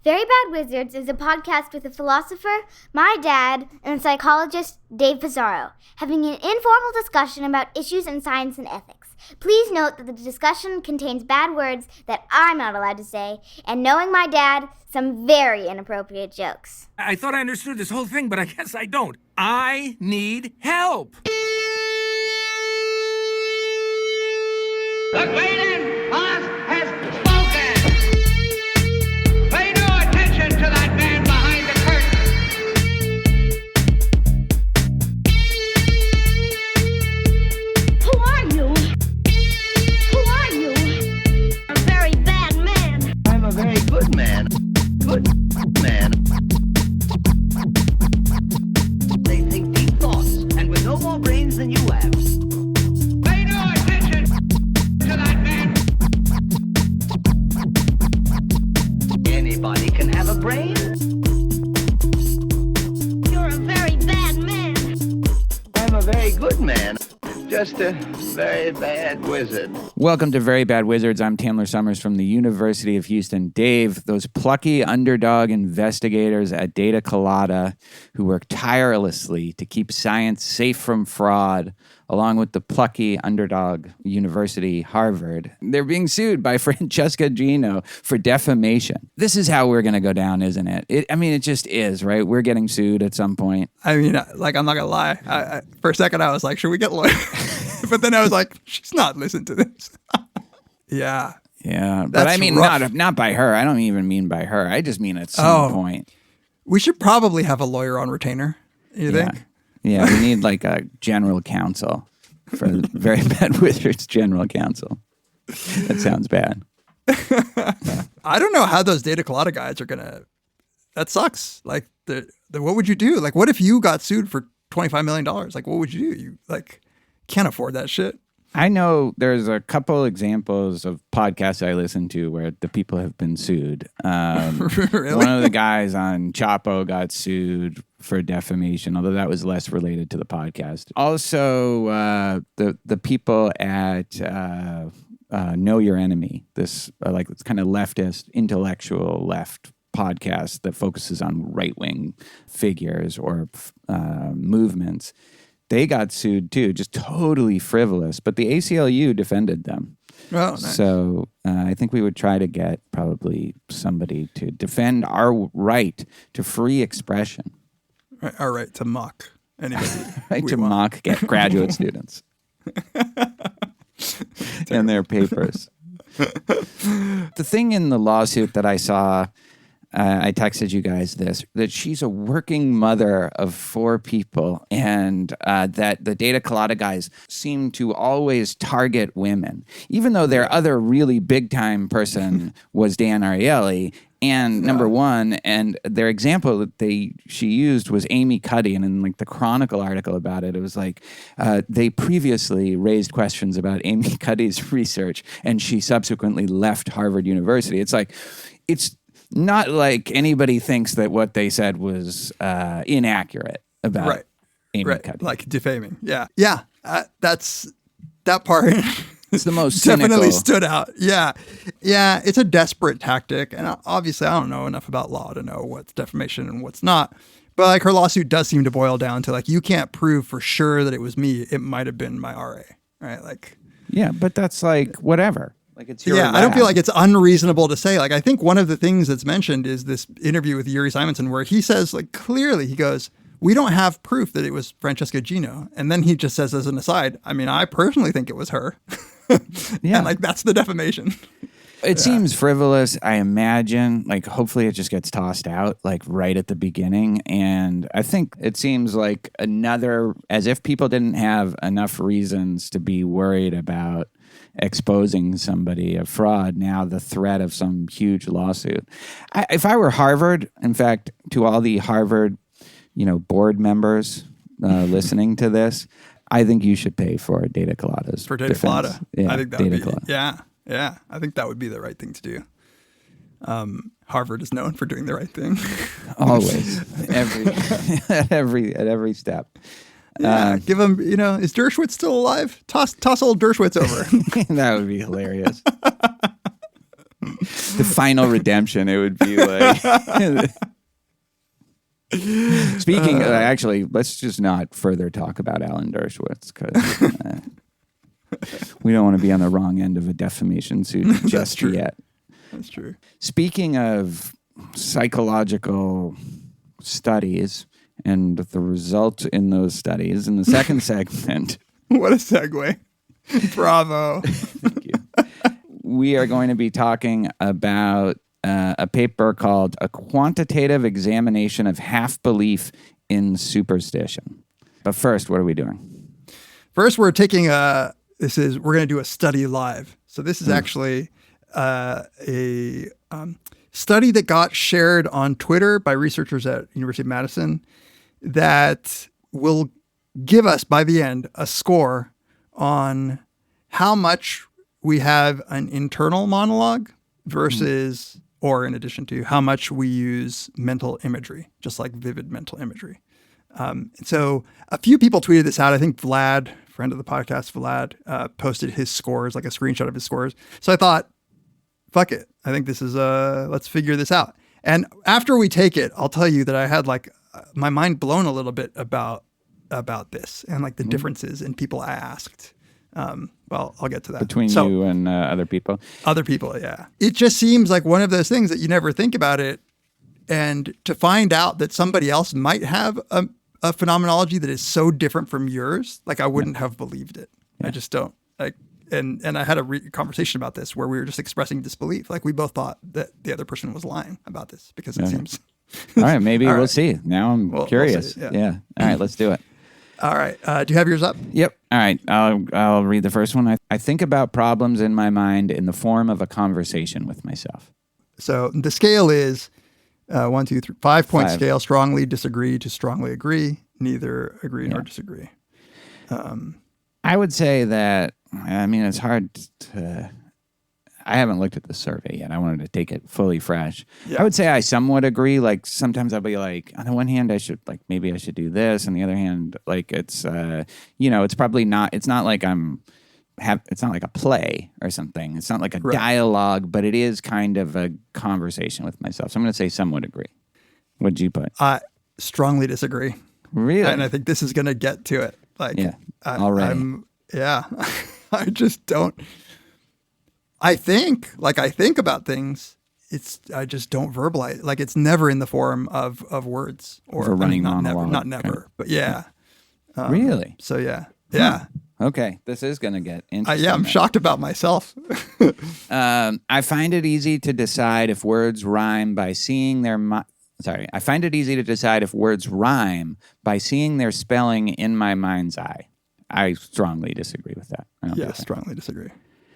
Very Bad Wizards is a podcast with a philosopher, my dad, and a psychologist, Dave Pizarro, having an informal discussion about issues in science and ethics. Please note that the discussion contains bad words that I'm not allowed to say, and knowing my dad, some very inappropriate jokes. I thought I understood this whole thing, but I guess I don't. I need help. The Galen Boss has spoken. Pay no attention to that man behind the curtain. Who are you? Who are you? A very bad man. I'm a very good man. Good man. They think deep thoughts, and with no more brains than you have. Pay no attention to that man. Anybody can have a brain. You're a very bad man. I'm a very good man. Just a very bad wizard. Welcome to Very Bad Wizards. I'm Tamler Summers from the University of Houston. Dave, those plucky underdog investigators at Data Colada who work tirelessly to keep science safe from fraud, along with the plucky underdog university, Harvard, they're being sued by Francesca Gino for defamation. This is how we're going to go down, isn't it? It just is, right? We're getting sued at some point. I mean, like, I'm not going to lie. I, for a second, I was like, should we get lawyers? But then I was like, she's not listening to this. Yeah. Yeah. But That's I mean, rough. not by her. I don't even mean by her. I just mean at some point. We should probably have a lawyer on retainer. You think? Yeah, we need like a general counsel for Very Bad Wizards general counsel. That sounds bad. I don't know how those Data Colada guys are going to... That sucks. Like, what would you do? Like, what if you got sued for $25 million? Like, what would you do? You, like, can't afford that shit. I know there's a couple examples of podcasts I listen to where the people have been sued. Really? One of the guys on Chapo got sued for defamation, although that was less related to the podcast. Also, the people at Know Your Enemy, this it's kind of leftist, intellectual left podcast that focuses on right-wing figures or movements. They got sued too, just totally frivolous. But the ACLU defended them. Oh, nice. So I think we would try to get probably somebody to defend our right to free expression. Our right to mock anybody. Right to mock graduate students and their papers. The thing in the lawsuit that I saw, I texted you guys this, that she's a working mother of 4 people and that the Data Colada guys seem to always target women, even though their other really big-time person was Dan Ariely. And number one, and their example that she used was Amy Cuddy, and in like the Chronicle article about it, it was like they previously raised questions about Amy Cuddy's research, and she subsequently left Harvard University. It's like, it's not like anybody thinks that what they said was inaccurate about Amy Cuddy. Like defaming. Yeah. Yeah. That's that part. It's the most cynical. Definitely stood out. Yeah. Yeah. It's a desperate tactic. And obviously, I don't know enough about law to know what's defamation and what's not. But like her lawsuit does seem to boil down to like, you can't prove for sure that it was me. It might have been my RA. Right. Like, yeah, but that's like whatever. Like it's your I don't feel like it's unreasonable to say. Like, I think one of the things that's mentioned is this interview with Yuri Simonson where he says, like, clearly, he goes, we don't have proof that it was Francesca Gino. And then he just says as an aside, I mean, I personally think it was her. Yeah. And like, that's the defamation. It seems frivolous, I imagine. Like, hopefully it just gets tossed out, like, right at the beginning. And I think it seems like as if people didn't have enough reasons to be worried about exposing somebody of fraud, now the threat of some huge lawsuit. If I were Harvard, in fact, to all the Harvard, board members listening to this, I think you should pay for Data Colada's For Data Colada. Yeah, I think that would be, Colada. yeah. I think that would be the right thing to do. Harvard is known for doing the right thing. Always. At every step. Yeah, give him, is Dershowitz still alive? Toss old Dershowitz over. That would be hilarious. the final redemption. It would be like. Speaking, actually, let's just not further talk about Alan Dershowitz because we don't want to be on the wrong end of a defamation suit just yet. That's true. Speaking of psychological studies and the results in those studies, in the second segment. What a segue. Bravo. Thank you. We are going to be talking about a paper called A Quantitative Examination of Half Belief in Superstition. But first, what are we doing? First, we're taking we're going to do a study live. So this is actually a study that got shared on Twitter by researchers at University of Madison that will give us, by the end, a score on how much we have an internal monologue versus, or in addition to, how much we use mental imagery, just like vivid mental imagery. So a few people tweeted this out. I think Vlad, friend of the podcast, Vlad, posted his scores, like a screenshot of his scores. So I thought, fuck it. I think this is let's figure this out. And after we take it, I'll tell you that I had like my mind blown a little bit about this and like the differences in people I asked. Well, I'll get to that. Between you and other people? Other people, yeah. It just seems like one of those things that you never think about it. And to find out that somebody else might have a phenomenology that is so different from yours, like I wouldn't have believed it. Yeah. I just don't. Like, and I had a conversation about this where we were just expressing disbelief. Like we both thought that the other person was lying about this because it seems... All right, maybe we'll see. Now I'm curious. We'll yeah. All right, let's do it. All right. Do you have yours up? Yep. All right. I'll read the first one. I think about problems in my mind in the form of a conversation with myself. So the scale is 1, 2, 3, 5-point scale. Strongly disagree to strongly agree. Neither agree nor disagree. I would say that, I mean, it's hard to... I haven't looked at the survey yet. I wanted to take it fully fresh. Yeah. I would say I somewhat agree. Like sometimes I'll be like, on the one hand, maybe I should do this. On the other hand, like it's, it's probably not, it's not like it's not like a play or something. It's not like a dialogue, but it is kind of a conversation with myself. So I'm going to say somewhat agree. What'd you put? I strongly disagree. Really? And I think this is going to get to it. Like, already. I just don't. I think about things. I just don't verbalize. Like it's never in the form of words or running monologue. Not never, but yeah. Really? So yeah. Okay, this is going to get interesting. I'm shocked about myself. I find it easy to decide if words rhyme by seeing their. I find it easy to decide if words rhyme by seeing their spelling in my mind's eye. I strongly disagree with that. Strongly disagree.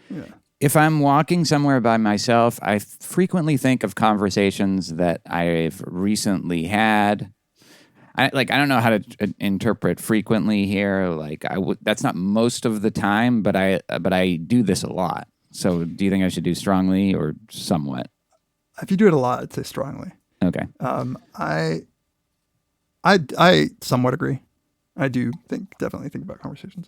Yeah. If I'm walking somewhere by myself, I frequently think of conversations that I've recently had. I don't know how to interpret frequently here. Like that's not most of the time, but I do this a lot. So do you think I should do strongly or somewhat? If you do it a lot, I'd say strongly. Okay. I somewhat agree. I do definitely think about conversations.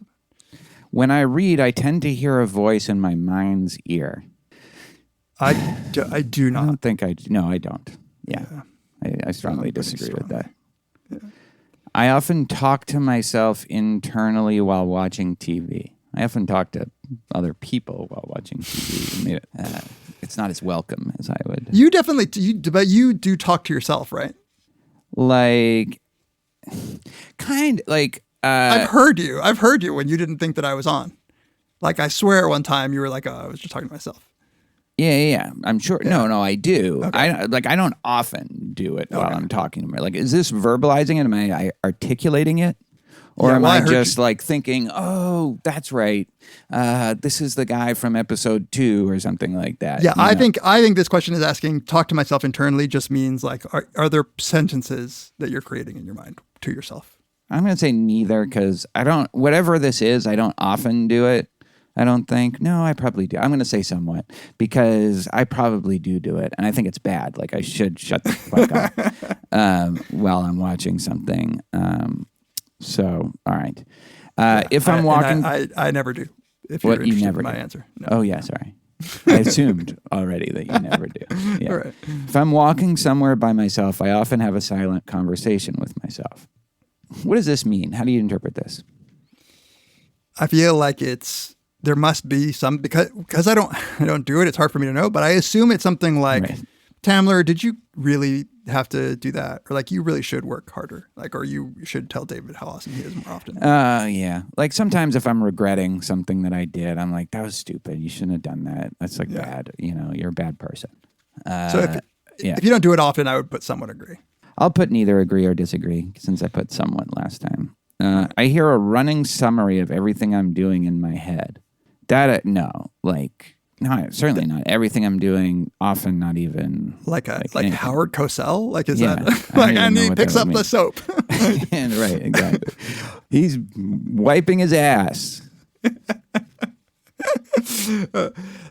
When I read, I tend to hear a voice in my mind's ear. I do not. I don't think I do. No, I don't. Yeah. I strongly disagree with that. Yeah. I often talk to myself internally while watching TV. I often talk to other people while watching TV. It's not as welcome as I would. You definitely, but you do talk to yourself, right? Like, I've heard you when you didn't think that I was on. Like, I swear one time you were like, oh, I was just talking to myself. Yeah. I'm sure. Yeah. No, I do. Okay. I don't often do it while I'm talking to me. Like, is this verbalizing it? Am I articulating it? Or am I just like thinking, oh, that's right. This is the guy from episode 2 or something like that. Yeah, I think this question is asking, talk to myself internally just means like, are there sentences that you're creating in your mind to yourself? I'm going to say neither because whatever this is, I don't often do it. I don't think. No, I probably do. I'm going to say somewhat because I probably do it. And I think it's bad. Like I should shut the fuck up while I'm watching something. So, all right. If I'm walking. I never do. If you're interested in my do. answer. No. Oh, yeah. Sorry. I assumed already that you never do. Yeah. Right. If I'm walking somewhere by myself, I often have a silent conversation with myself. What does this mean? How do you interpret this? I feel like there must be some, because I don't do it. It's hard for me to know, but I assume it's something like, Right. Tamler, did you really have to do that? Or like, you really should work harder. Like, or you should tell David how awesome he is more often. Yeah. Like sometimes if I'm regretting something that I did, I'm like, that was stupid. You shouldn't have done that. That's like bad. You're a bad person. So if you don't do it often, I would put somewhat agree. I'll put neither agree or disagree since I put somewhat last time. I hear a running summary of everything I'm doing in my head. Certainly not everything I'm doing. Often not even Like anything. Howard Cosell? Like, is Yeah, that I like, don't even and know he what picks that up would the soap. Yeah, right, exactly. He's wiping his ass.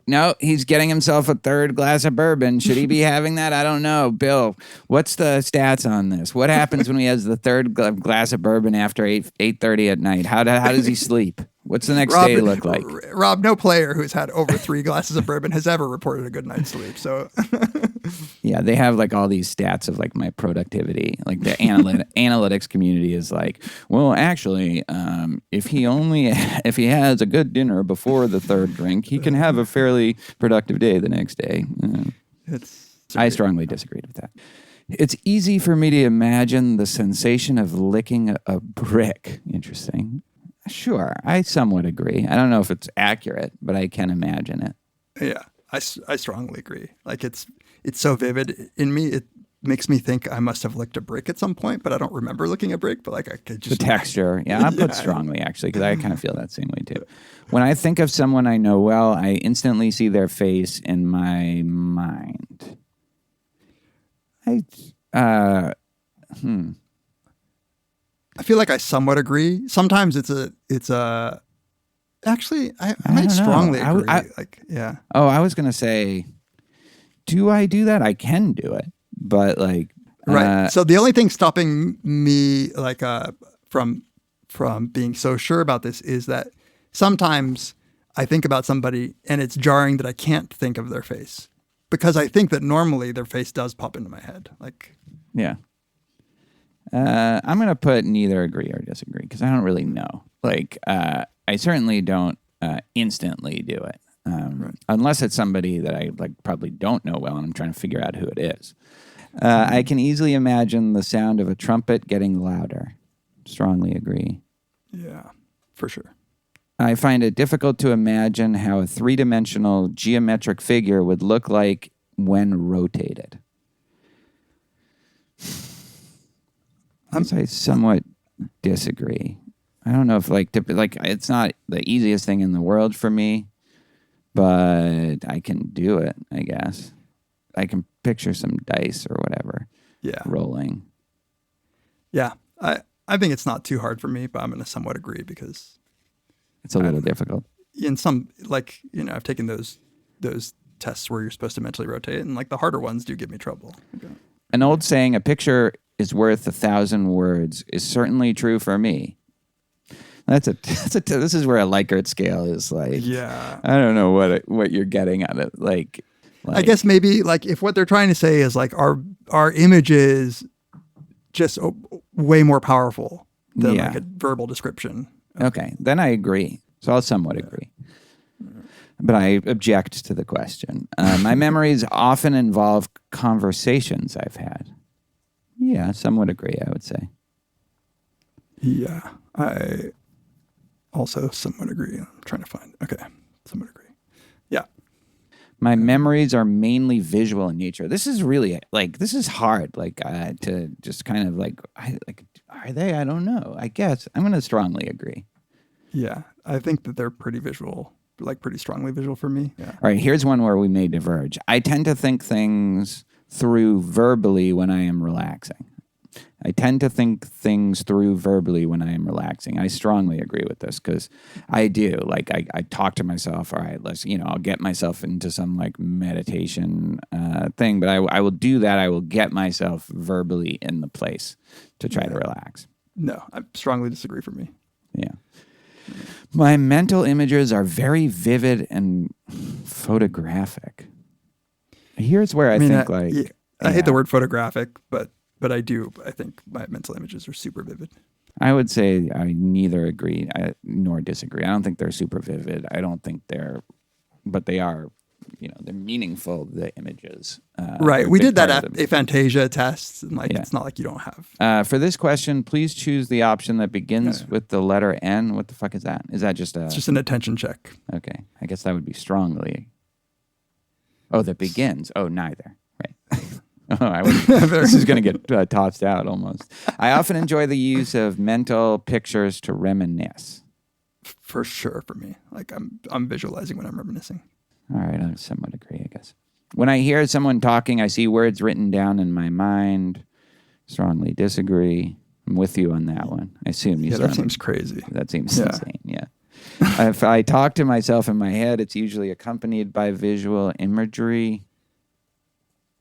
No, he's getting himself a third glass of bourbon. Should he be having that? I don't know. Bill, what's the stats on this? What happens when he has the third glass of bourbon after 8:30 at night? How does he sleep? What's the next day look like? Rob, no player who's had over 3 glasses of bourbon has ever reported a good night's sleep. So Yeah, they have like all these stats of like my productivity. Like the analytics community is like, well, actually, if he has a good dinner before the third drink, he can have a fairly productive day the next day. I strongly disagreed with that. It's easy for me to imagine the sensation of licking a brick. Interesting. Sure, I somewhat agree. I don't know if it's accurate, but I can imagine it. yeah, I strongly agree. Like it's so vivid in me. It makes me think I must have licked a brick at some point, but I don't remember licking a brick. But like I could just The texture. Yeah, I put strongly actually because I kind of feel that same way too. When I think of someone I know well, I instantly see their face in my mind. I feel like I somewhat agree. Sometimes it's a. Actually, I might strongly agree. Yeah. Oh, I was gonna say, do I do that? I can do it, but like, Right. So the only thing stopping me from being so sure about this is that sometimes I think about somebody and it's jarring that I can't think of their face because I think that normally their face does pop into my head. Like, yeah. I'm gonna put neither agree or disagree because I don't really know. Like, I certainly don't instantly do it unless it's somebody that I like probably don't know well and I'm trying to figure out who it is. I can easily imagine the sound of a trumpet getting louder. Strongly agree. yeah, for sure. I find it difficult to imagine how a three-dimensional geometric figure would look like when rotated. I somewhat disagree. I don't know if like it's not the easiest thing in the world for me, but I can do it, I guess. I can picture some dice or whatever. Yeah. Rolling. Yeah. I think it's not too hard for me, but I'm going to somewhat agree because It's a little difficult. in some, like, I've taken those tests where you're supposed to mentally rotate and like the harder ones do give me trouble. Okay. An old saying, a picture is worth 1,000 words, is certainly true for me. This is where a Likert scale is like, Yeah. I don't know what you're getting at it. Like I guess maybe like if what they're trying to say is like our image is just way more powerful than like a verbal description. Okay, then I agree. So I'll somewhat agree. But I object to the question. My memories often involve conversations I've had. Yeah, somewhat agree, I would say. Yeah, I also somewhat agree. I'm trying to find. Okay, somewhat agree. Yeah. My memories are mainly visual in nature. This is really this is hard. To just kind of are they? I don't know. I guess I'm going to strongly agree. Yeah, I think that they're pretty visual, like pretty strongly visual for me. Yeah. All right, here's one where we may diverge. I tend to think things through verbally when I am relaxing. I strongly agree with this because I do. Like I talk to myself. All right, I'll get myself into some like meditation thing, but I will do that. I will get myself verbally in the place to try to relax. No, I strongly disagree for me. Yeah. My mental images are very vivid and photographic. Here's where I think I hate the word photographic, but I do. I think my mental images are super vivid. I would say I neither agree nor disagree. I don't think they're super vivid. I don't think but they are, they're meaningful, the images. Right. We did that aphantasia test. And It's not like you don't have. For this question, please choose the option that begins with the letter N. What the fuck is that? Is that just It's just an attention check. Okay. I guess that would be strongly. Oh, that begins. Oh, neither. Right. This is going to get tossed out almost. I often enjoy the use of mental pictures to reminisce. For sure, for me. Like I'm visualizing when I'm reminiscing. All right, I somewhat agree, I guess. When I hear someone talking, I see words written down in my mind. Strongly disagree. I'm with you on that one. I assume you. That seems crazy. That seems insane. Yeah. If I talk to myself in my head, it's usually accompanied by visual imagery.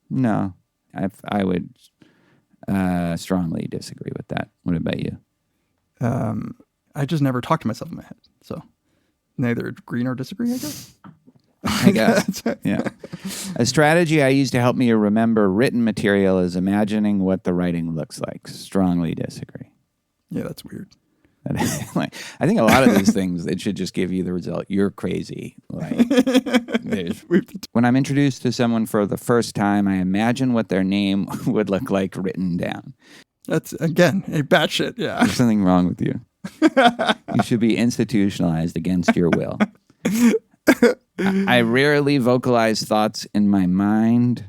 No, I would strongly disagree with that. What about you? I just never talk to myself in my head, so neither agree nor disagree, I guess. I guess. Yeah. A strategy I use to help me remember written material is imagining what the writing looks like. Strongly disagree. Yeah, that's weird. I think a lot of these things, it should just give you the result. You're crazy. When I'm introduced to someone for the first time, I imagine what their name would look like written down. That's, again, a batshit. Yeah. There's something wrong with you. You should be institutionalized against your will. I rarely vocalize thoughts in my mind.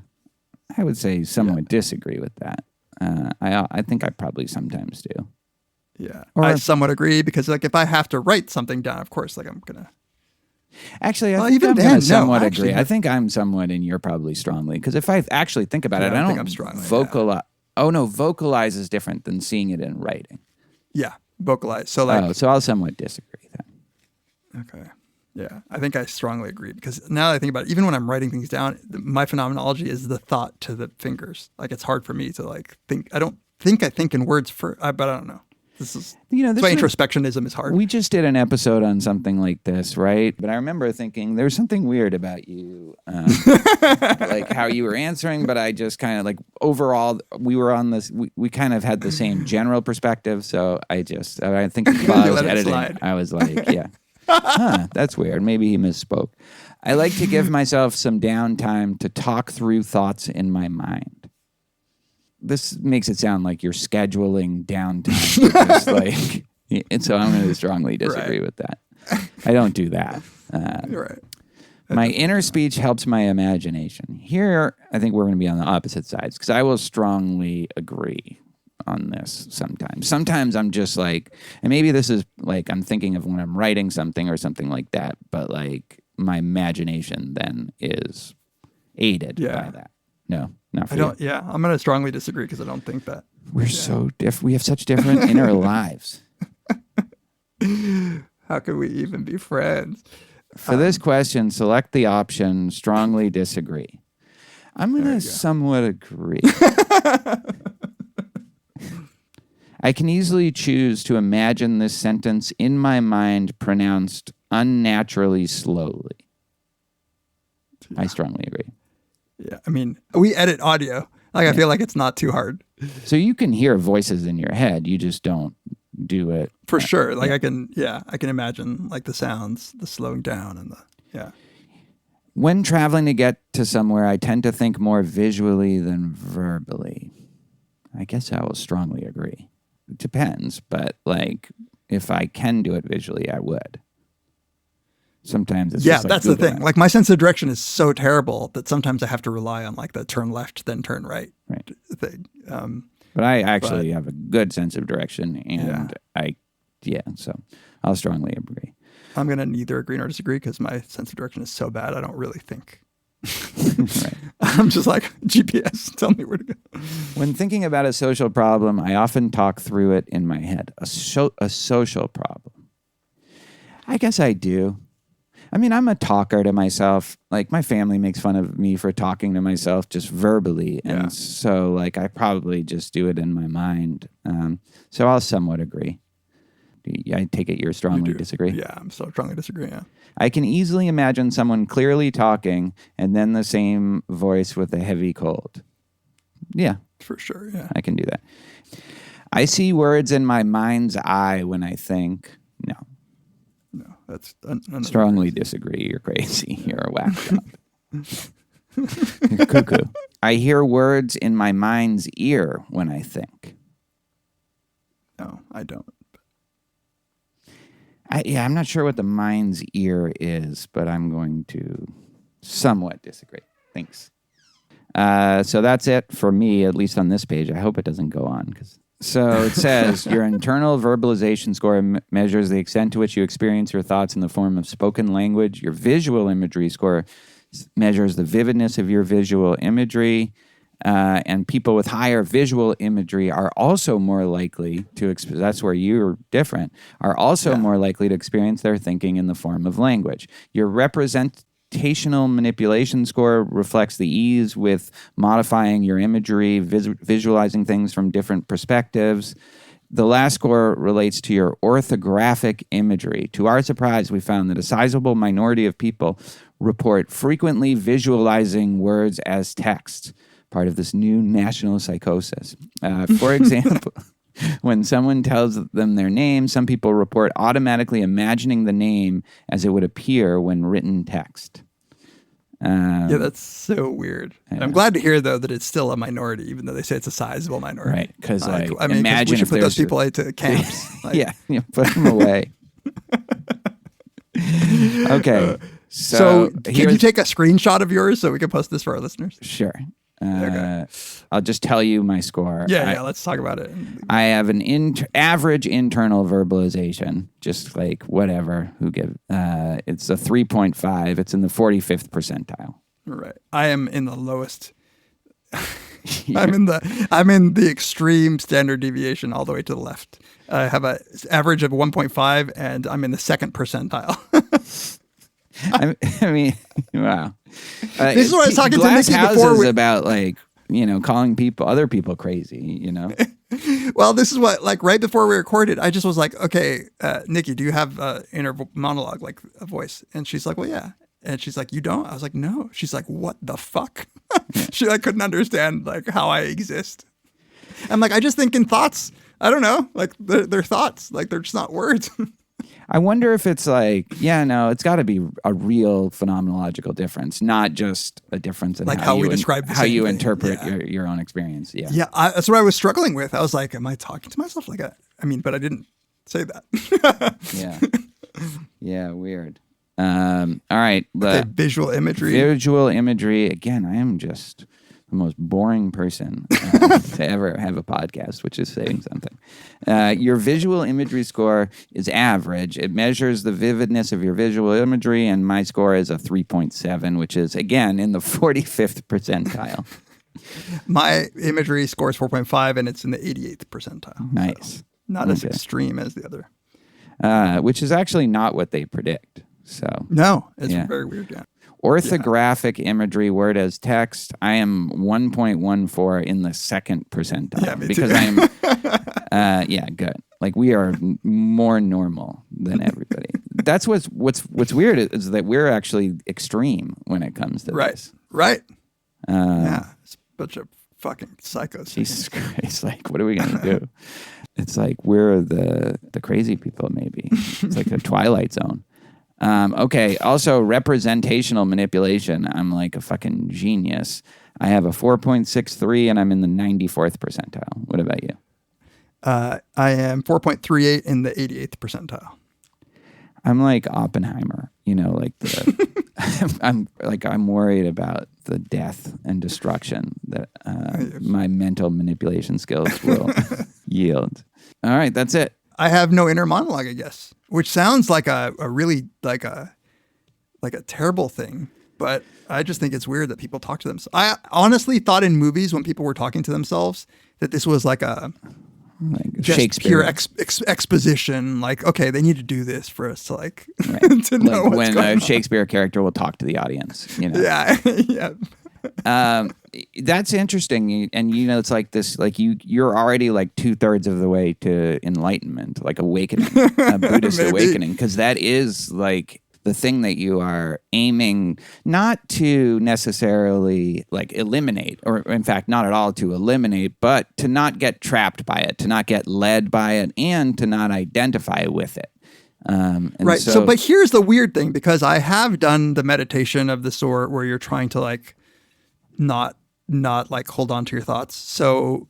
I would say somewhat disagree with that. I think I probably sometimes do. Yeah, I somewhat agree because if I have to write something down, of course, I'm gonna. Actually, I think I'm gonna somewhat agree. I think I'm somewhat, and you're probably strongly, because if I actually think about it, I don't think I'm strongly. Vocalize. Yeah. Oh no, vocalize is different than seeing it in writing. Yeah, vocalize. So so I'll somewhat disagree then. Okay. Yeah, I think I strongly agree because now that I think about it, even when I'm writing things down, my phenomenology is the thought to the fingers. It's hard for me to think. I don't think I think in words but I don't know. This is that's why introspectionism is hard. We just did an episode on something like this, right? But I remember thinking there's something weird about you, like how you were answering. But I just kind of overall, we were on this. We kind of had the same general perspective. So I think while I was editing, I was like, yeah. That's weird. Maybe he misspoke. I like to give myself some downtime to talk through thoughts in my mind. This makes it sound like you're scheduling downtime. And so I'm going to strongly disagree with that. I don't do that. You're right. My inner speech helps my imagination. Here, I think we're going to be on the opposite sides because I will strongly agree on this sometimes. Sometimes I'm just and maybe this is I'm thinking of when I'm writing something or something like that, but my imagination then is aided by that. No, not for you. Yeah, I'm going to strongly disagree because I don't think that. We're so different. We have such different inner lives. How could we even be friends? For this question, select the option strongly disagree. I'm going to somewhat agree. I can easily choose to imagine this sentence in my mind pronounced unnaturally slowly. Yeah. I strongly agree. Yeah, I mean, we edit audio. I feel like it's not too hard. So you can hear voices in your head. You just don't do it. For sure. I can imagine the sounds, the slowing down and When traveling to get to somewhere, I tend to think more visually than verbally. I guess I will strongly agree. It depends, but if I can do it visually, I would. Sometimes it's just that's the thing. My sense of direction is so terrible that sometimes I have to rely on the turn left then turn right thing. But I actually have a good sense of direction, and so I'll strongly agree. I'm gonna neither agree nor disagree because my sense of direction is so bad I don't really think. Right. I'm just GPS, tell me where to go. When thinking about a social problem, I often talk through it in my head. A social problem. I guess I do. I mean, I'm a talker to myself. My family makes fun of me for talking to myself just verbally. And so, I probably just do it in my mind. So I'll somewhat agree. I take it you strongly disagree? Yeah, I'm so strongly disagree. Yeah. I can easily imagine someone clearly talking and then the same voice with a heavy cold. Yeah. For sure, yeah. I can do that. I see words in my mind's eye when I think. No. No, that's Strongly disagree. You're crazy. You're a whack job. You're cuckoo. I hear words in my mind's ear when I think. No, I don't. I'm not sure what the mind's ear is, but I'm going to somewhat disagree. Thanks. So that's it for me, at least on this page. I hope it doesn't go on. So it says, your internal verbalization score measures the extent to which you experience your thoughts in the form of spoken language. Your visual imagery score measures the vividness of your visual imagery. And people with higher visual imagery are also more likely to, that's where you're different, are also more likely to experience their thinking in the form of language. Your representational manipulation score reflects the ease with modifying your imagery, visualizing things from different perspectives. The last score relates to your orthographic imagery. To our surprise, we found that a sizable minority of people report frequently visualizing words as text, part of this new national psychosis. For example, when someone tells them their name, some people report automatically imagining the name as it would appear when written text. Yeah, that's so weird. I'm glad to hear, though, that it's still a minority, even though they say it's a sizable minority. Right, because imagine we should put those people into camps. Yeah, put them away. Okay. So can you take a screenshot of yours so we can post this for our listeners? Sure. Okay. I'll just tell you my score. Yeah, let's talk about it. I have an average internal verbalization, just like whatever. It's a 3.5. It's in the 45th percentile. Right. I am in the lowest. I'm in the extreme standard deviation all the way to the left. I have an average of 1.5, and I'm in the second percentile. I mean, wow. This is what I was talking to Glass Nikki houses before. About calling other people crazy. Well, this is what, like, right before we recorded, I just was like, okay, Nikki, do you have inner monologue, like a voice? And she's like, well, yeah. And she's like, you don't? I was like, no. She's like, what the fuck? She couldn't understand like how I exist. I'm like, I just think in thoughts. I don't know. Like they're thoughts. Like they're just not words. I wonder if it's it's got to be a real phenomenological difference, not just a difference in like how we describe how you interpret your own experience. Yeah, yeah. That's what I was struggling with. I was like, am I talking to myself? But I didn't say that. Yeah, weird. All right, okay, visual imagery. Visual imagery. Again, I am just the most boring person to ever have a podcast, which is saying something. Your visual imagery score is average. It measures the vividness of your visual imagery, and my score is a 3.7, which is, again, in the 45th percentile. My imagery score is 4.5, and it's in the 88th percentile. Nice. So not as extreme as the other. Which is actually not what they predict. So no, it's very weird. Yeah. Orthographic imagery, word as text. I am 1.14 in the second percentile. Yeah, me because too. I am. Good. Like we are more normal than everybody. That's what's weird is that we're actually extreme when it comes to this. Right. Yeah, it's a bunch of fucking psychos. Jesus Christ! Like, what are we gonna do? It's like we're the crazy people. Maybe it's like a Twilight Zone. Okay. Also, representational manipulation. I'm like a fucking genius. I have a 4.63 and I'm in the 94th percentile. What about you? I am 4.38 in the 88th percentile. I'm like Oppenheimer, I'm worried about the death and destruction that my mental manipulation skills will yield. All right. That's it. I have no inner monologue, I guess, which sounds like a really like a terrible thing. But I just think it's weird that people talk to themselves. I honestly thought in movies when people were talking to themselves that this was like just Shakespeare pure exposition. Like, okay, they need to do this for us to to know what's when going a on. Shakespeare character will talk to the audience. Yeah, yeah. That's interesting. And, it's like this, like you're already like 2/3 of the way to enlightenment, like awakening, a Buddhist awakening. Because that is like the thing that you are aiming not to necessarily like eliminate, or in fact, not at all to eliminate, but to not get trapped by it, to not get led by it, and to not identify with it. Right. So, but here's the weird thing, because I have done the meditation of the sort where you're trying to like not like hold on to your thoughts. So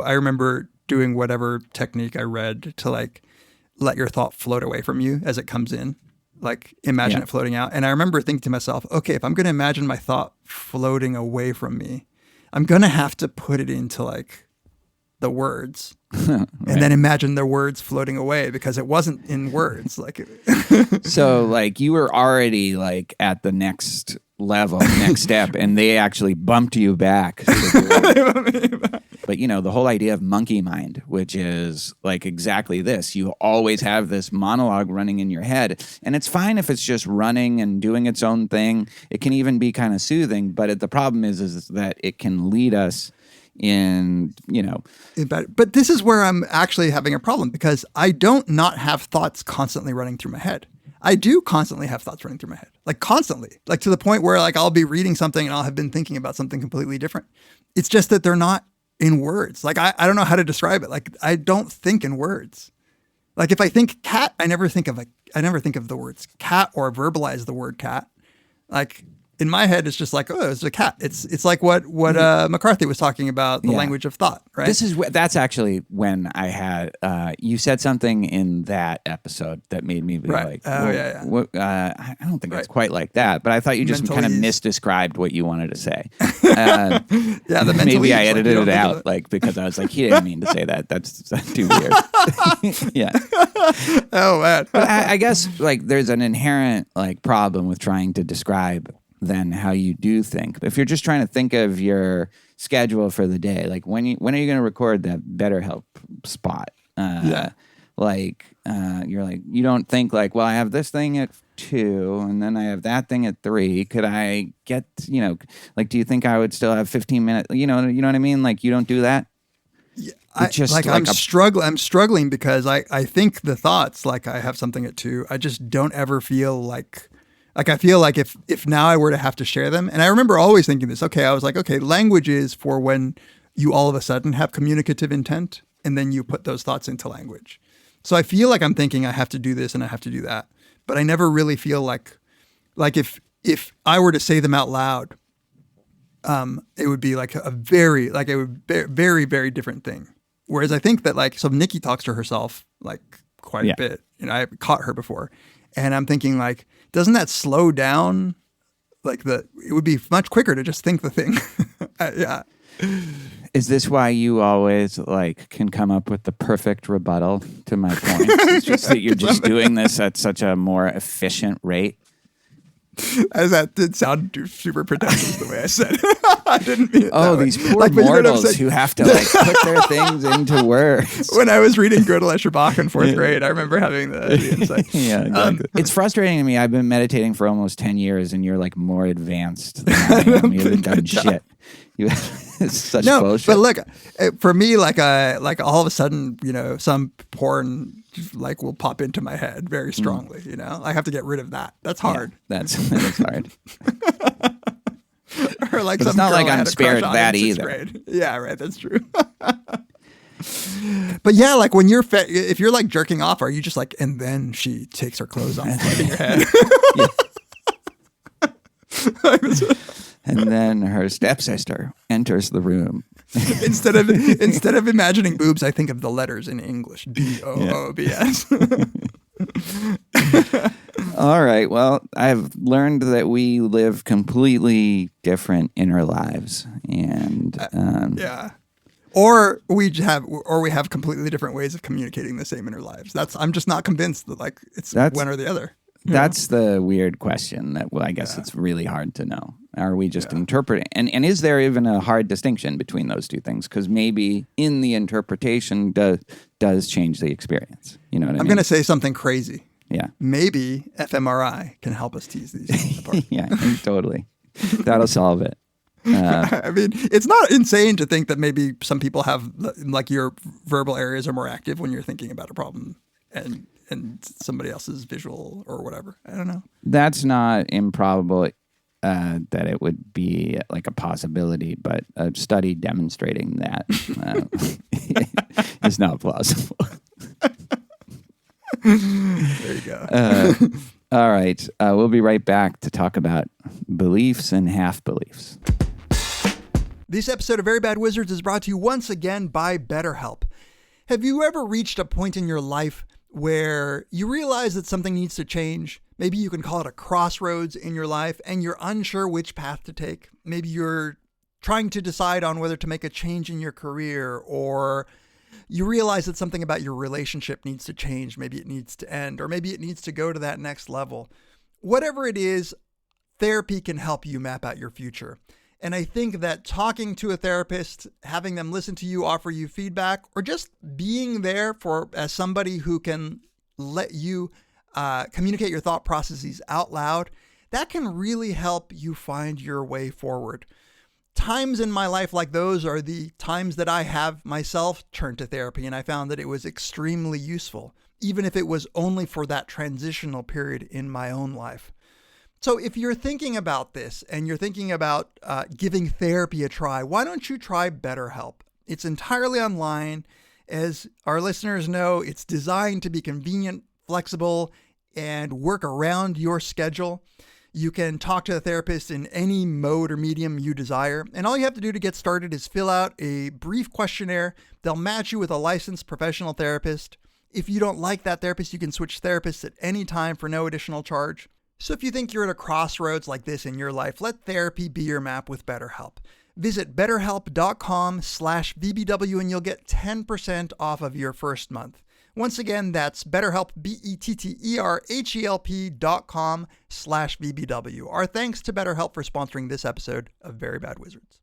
I remember doing whatever technique I read to like let your thought float away from you as it comes in. Like imagine it floating out. And I remember thinking to myself, okay, if I'm going to imagine my thought floating away from me, I'm going to have to put it into like the words and then imagine the words floating away, because it wasn't in words. Like, so like you were already like at the next level, next step, and they actually bumped you back. But the whole idea of monkey mind, which is like exactly this, you always have this monologue running in your head, and it's fine if it's just running and doing its own thing. It can even be kind of soothing, but the problem is that it can lead us in. But this is where I'm actually having a problem, because I don't not have thoughts constantly running through my head. I do constantly have thoughts running through my head, like constantly, like to the point where like I'll be reading something and I'll have been thinking about something completely different. It's just that they're not in words. Like I don't know how to describe it. Like I don't think in words. Like if I think cat, I never think of the words cat or verbalize the word cat. Like in my head, it's just like, oh, it's a cat. It's like what McCarthy was talking about, the language of thought, right? That's actually when I had you said something in that episode that made me be like, I don't think it's quite like that, but I thought you just kind of misdescribed what you wanted to say. The maybe I edited it out, like because I was like, he didn't mean to say that. That's too weird. Yeah. Oh man. But I guess like there's an inherent like problem with trying to describe than how you do think. If you're just trying to think of your schedule for the day, like when are you going to record that BetterHelp spot? You're like, you don't think like, well, I have this thing at 2 and then I have that thing at 3. Could I get, like, do you think I would still have 15 minutes? You know what I mean? Like you don't do that. Yeah, I'm struggling because I think the thoughts, like I have something at 2. I just don't ever feel like I feel like if now I were to have to share them, and I remember always thinking this, I was like, language is for when you all of a sudden have communicative intent and then you put those thoughts into language. So I feel like I'm thinking I have to do this and I have to do that, but I never really feel like if I were to say them out loud, it would be like very, very different thing. Whereas I think that so Nikki talks to herself like quite a bit, I caught her before, and I'm thinking like, doesn't that slow down? It would be much quicker to just think the thing. Yeah. Is this why you always can come up with the perfect rebuttal to my point? It's just that you're just doing this at such a more efficient rate. As that did sound super pretentious the way I said it. I didn't mean it. Oh, these poor mortals who have to put their things into words. When I was reading Gödel Escher in 4th grade, I remember having the insight. Yeah, exactly. It's frustrating to me. I've been meditating for almost 10 years and you're more advanced than I am. You haven't done shit. It's such bullshit. But look, for me, all of a sudden, some porn will pop into my head very strongly. I have to get rid of that. That's hard. Yeah, that's hard. Or but it's not like I'm spared that either. Grade. Yeah, right. That's true. But yeah, when you're if you're jerking off, are you just and then she takes her clothes off in your head? And then her stepsister enters the room. Instead of imagining boobs, I think of the letters in English. BOOBS. All right. Well, I've learned that we live completely different inner lives, and or we have completely different ways of communicating the same inner lives. I'm just not convinced that it's one or the other. That's the weird question that I guess it's really hard to know. Are we just interpreting? And is there even a hard distinction between those two things? Because maybe in the interpretation does change the experience. You know what I mean? I'm going to say something crazy. Yeah. Maybe fMRI can help us tease these apart. Yeah, totally. That'll solve it. I mean, it's not insane to think that maybe some people have, like, your verbal areas are more active when you're thinking about a problem and somebody else's visual or whatever. I don't know. That's not improbable that it would be like a possibility, but a study demonstrating that is not plausible. There you go. All right. We'll be right back to talk about beliefs and half-beliefs. This episode of Very Bad Wizards is brought to you once again by BetterHelp. Have you ever reached a point in your life where you realize that something needs to change? Maybe you can call it a crossroads in your life and you're unsure which path to take. Maybe you're trying to decide on whether to make a change in your career, or you realize that something about your relationship needs to change. Maybe it needs to end, or maybe it needs to go to that next level. Whatever it is, therapy can help you map out your future. And I think that talking to a therapist, having them listen to you, offer you feedback, or just being there as somebody who can let you communicate your thought processes out loud, that can really help you find your way forward. Times in my life like those are the times that I have myself turned to therapy, and I found that it was extremely useful, even if it was only for that transitional period in my own life. So if you're thinking about this and you're thinking about giving therapy a try, why don't you try BetterHelp? It's entirely online. As our listeners know, it's designed to be convenient, flexible, and work around your schedule. You can talk to a therapist in any mode or medium you desire. And all you have to do to get started is fill out a brief questionnaire. They'll match you with a licensed professional therapist. If you don't like that therapist, you can switch therapists at any time for no additional charge. So if you think you're at a crossroads like this in your life, let therapy be your map with BetterHelp. Visit betterhelp.com/VBW and you'll get 10% off of your first month. Once again, that's BetterHelp, BetterHelp.com/VBW. Our thanks to BetterHelp for sponsoring this episode of Very Bad Wizards.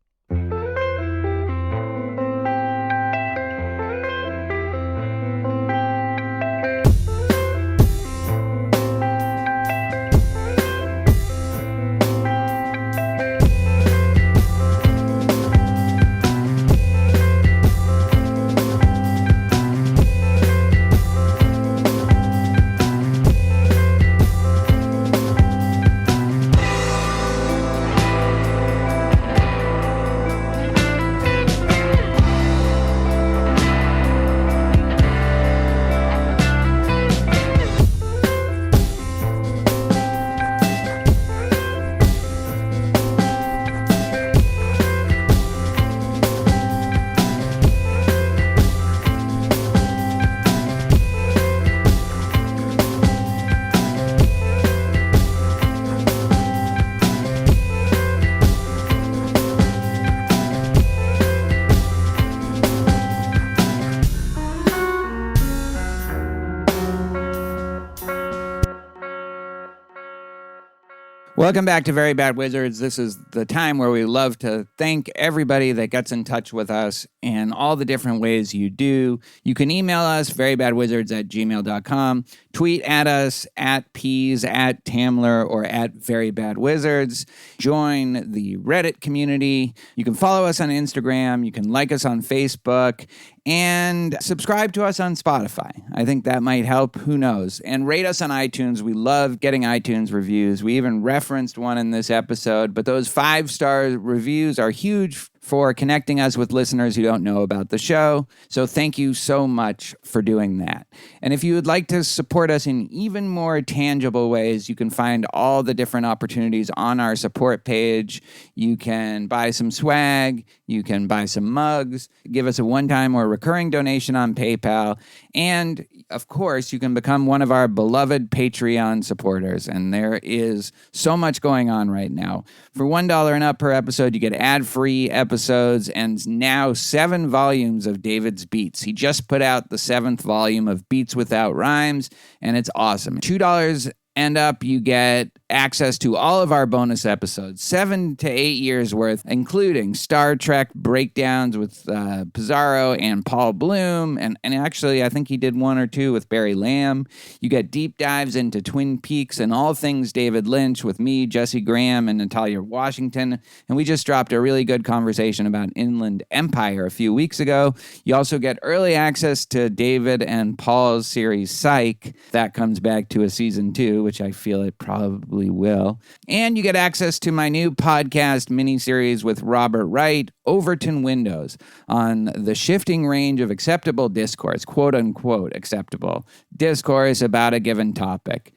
Welcome back to Very Bad Wizards. This is the time where we love to thank everybody that gets in touch with us in all the different ways you do. You can email us, verybadwizards@gmail.com, tweet at us, @peas, @Tamler, or @verybadwizards. Join the Reddit community. You can follow us on Instagram. You can like us on Facebook. And subscribe to us on Spotify. I think that might help. Who knows? And rate us on iTunes. We love getting iTunes reviews. We even referenced one in this episode, but those 5-star reviews are huge for connecting us with listeners who don't know about the show. So thank you so much for doing that. And if you would like to support us in even more tangible ways, you can find all the different opportunities on our support page. You can buy some swag. You can buy some mugs, give us a one-time or recurring donation on PayPal. And of course, you can become one of our beloved Patreon supporters. And there is so much going on right now. For $1 and up per episode, you get ad-free episodes and now 7 volumes of David's Beats. He just put out the 7th volume of Beats Without Rhymes, and it's awesome. $2 and up, you get access to all of our bonus episodes, 7 to 8 years worth, including Star Trek breakdowns with Pizarro and Paul Bloom. And actually, I think he did 1 or 2 with Barry Lamb. You get deep dives into Twin Peaks and all things David Lynch with me, Jesse Graham, and Natalia Washington. And we just dropped a really good conversation about Inland Empire a few weeks ago. You also get early access to David and Paul's series Psych. That comes back to a season 2, which I feel it probably will. And you get access to my new podcast miniseries with Robert Wright, Overton Windows, on the shifting range of acceptable discourse, quote unquote acceptable discourse about a given topic.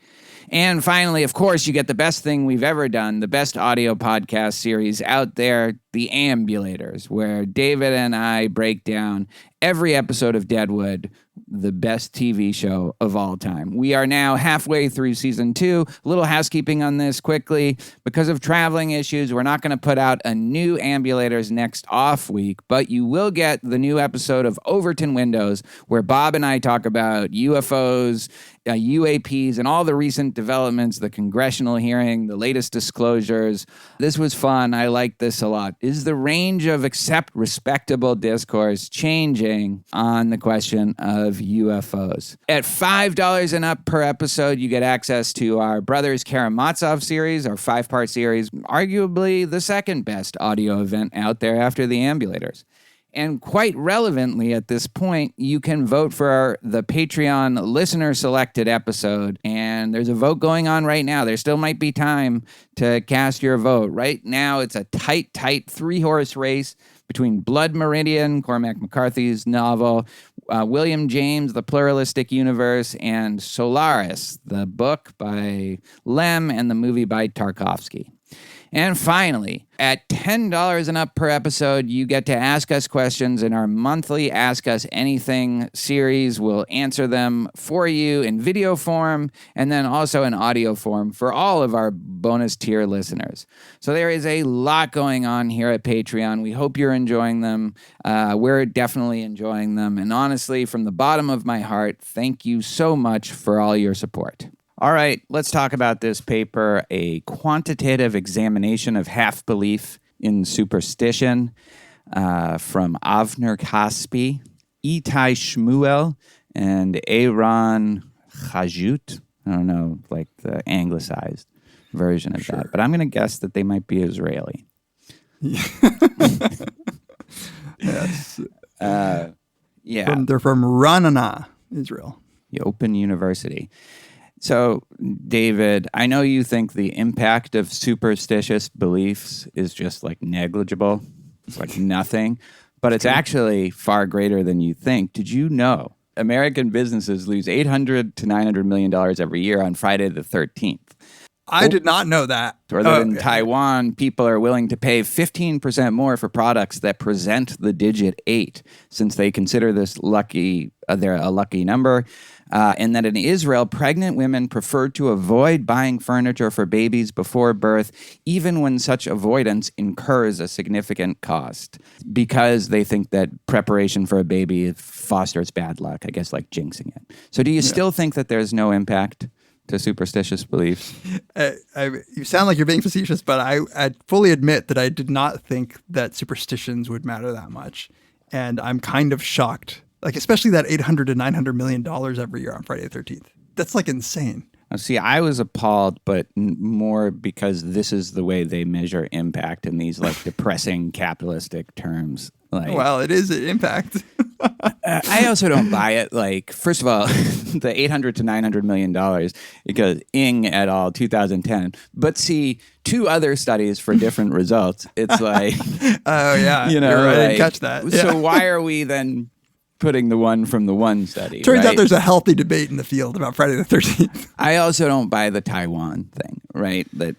And finally, of course, you get the best thing we've ever done, the best audio podcast series out there, The Ambulators, where David and I break down every episode of Deadwood, the best TV show of all time. We are now halfway through season 2. A little housekeeping on this quickly. Because of traveling issues, we're not going to put out a new Ambulators next off week, but you will get the new episode of Overton Windows, where Bob and I talk about UFOs, UAPs, and all the recent developments, the congressional hearing, the latest disclosures. This was fun. I like this a lot. Is the range of respectable discourse changing on the question of UFOs? At $5 and up per episode, you get access to our Brothers Karamazov series, our 5-part series, arguably the second best audio event out there after The Ambulators. And quite relevantly at this point, you can vote for the Patreon listener-selected episode. And there's a vote going on right now. There still might be time to cast your vote. Right now, it's a tight 3-horse race between Blood Meridian, Cormac McCarthy's novel, William James, The Pluralistic Universe, and Solaris, the book by Lem and the movie by Tarkovsky. And finally, at $10 and up per episode, you get to ask us questions in our monthly Ask Us Anything series. We'll answer them for you in video form and then also in audio form for all of our bonus tier listeners. So there is a lot going on here at Patreon. We hope you're enjoying them. We're definitely enjoying them. And honestly, from the bottom of my heart, thank you so much for all your support. All right, let's talk about this paper, A Quantitative Examination of Half-Belief in Superstition, from Avner Kaspi, Itai Shmuel, and Aaron Chajut. I don't know, like the anglicized version of that, but I'm going to guess that they might be Israeli. Yes. Yeah. They're from Ranana, Israel. The Open University. So, David, I know you think the impact of superstitious beliefs is just like negligible. It's like nothing, but it's actually far greater than you think. Did you know American businesses lose $800 to $900 million every year on Friday the 13th? I did not know that. Or that in Taiwan, people are willing to pay 15% more for products that present the digit 8, since they consider this lucky, they're a lucky number. And that in Israel, pregnant women prefer to avoid buying furniture for babies before birth, even when such avoidance incurs a significant cost, because they think that preparation for a baby fosters bad luck, I guess, like jinxing it. So do you still think that there's no impact to superstitious beliefs? You sound like you're being facetious, but I fully admit that I did not think that superstitions would matter that much. And I'm kind of shocked. Like, especially that $800 to $900 million every year on Friday the 13th. That's like insane. See, I was appalled, but more because this is the way they measure impact in these like depressing capitalistic terms. Like, well, it is an impact. I also don't buy it. Like, first of all, the $800 to $900 million, it goes Ing et al. 2010. But see, 2 other studies for different results. It's like, oh yeah, you know, you're right. I like, didn't catch that. Yeah. So why are we then putting the one from the one study? Turns right? out there's a healthy debate in the field about Friday the 13th. I also don't buy the Taiwan thing, right? That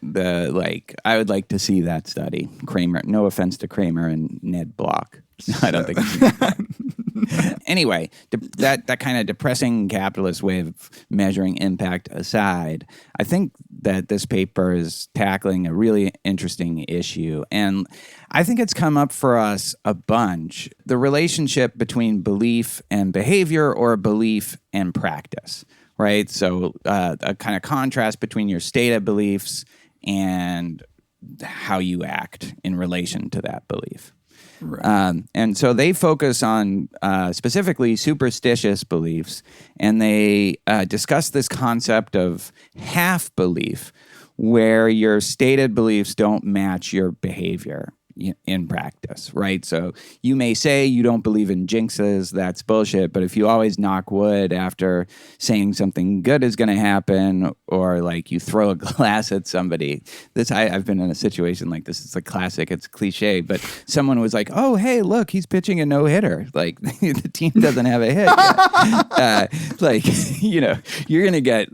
I would like to see that study. Kramer, no offense to Kramer and Ned Block. I don't think it's anyway, that kind of depressing capitalist way of measuring impact aside, I think that this paper is tackling a really interesting issue. And I think it's come up for us a bunch. The relationship between belief and behavior, or belief and practice. right? So a kind of contrast between your stated beliefs and how you act in relation to that belief. Right. And so they focus on specifically superstitious beliefs, and they discuss this concept of half belief, where your stated beliefs don't match your behavior in practice, right? So you may say you don't believe in jinxes, that's bullshit, but if you always knock wood after saying something good is going to happen, or like you throw a glass at somebody, I've been in a situation like this. It's a classic, it's cliche, but someone was like, oh, hey, look, he's pitching a no-hitter. Like the team doesn't have a hit yet. Like, you're going to get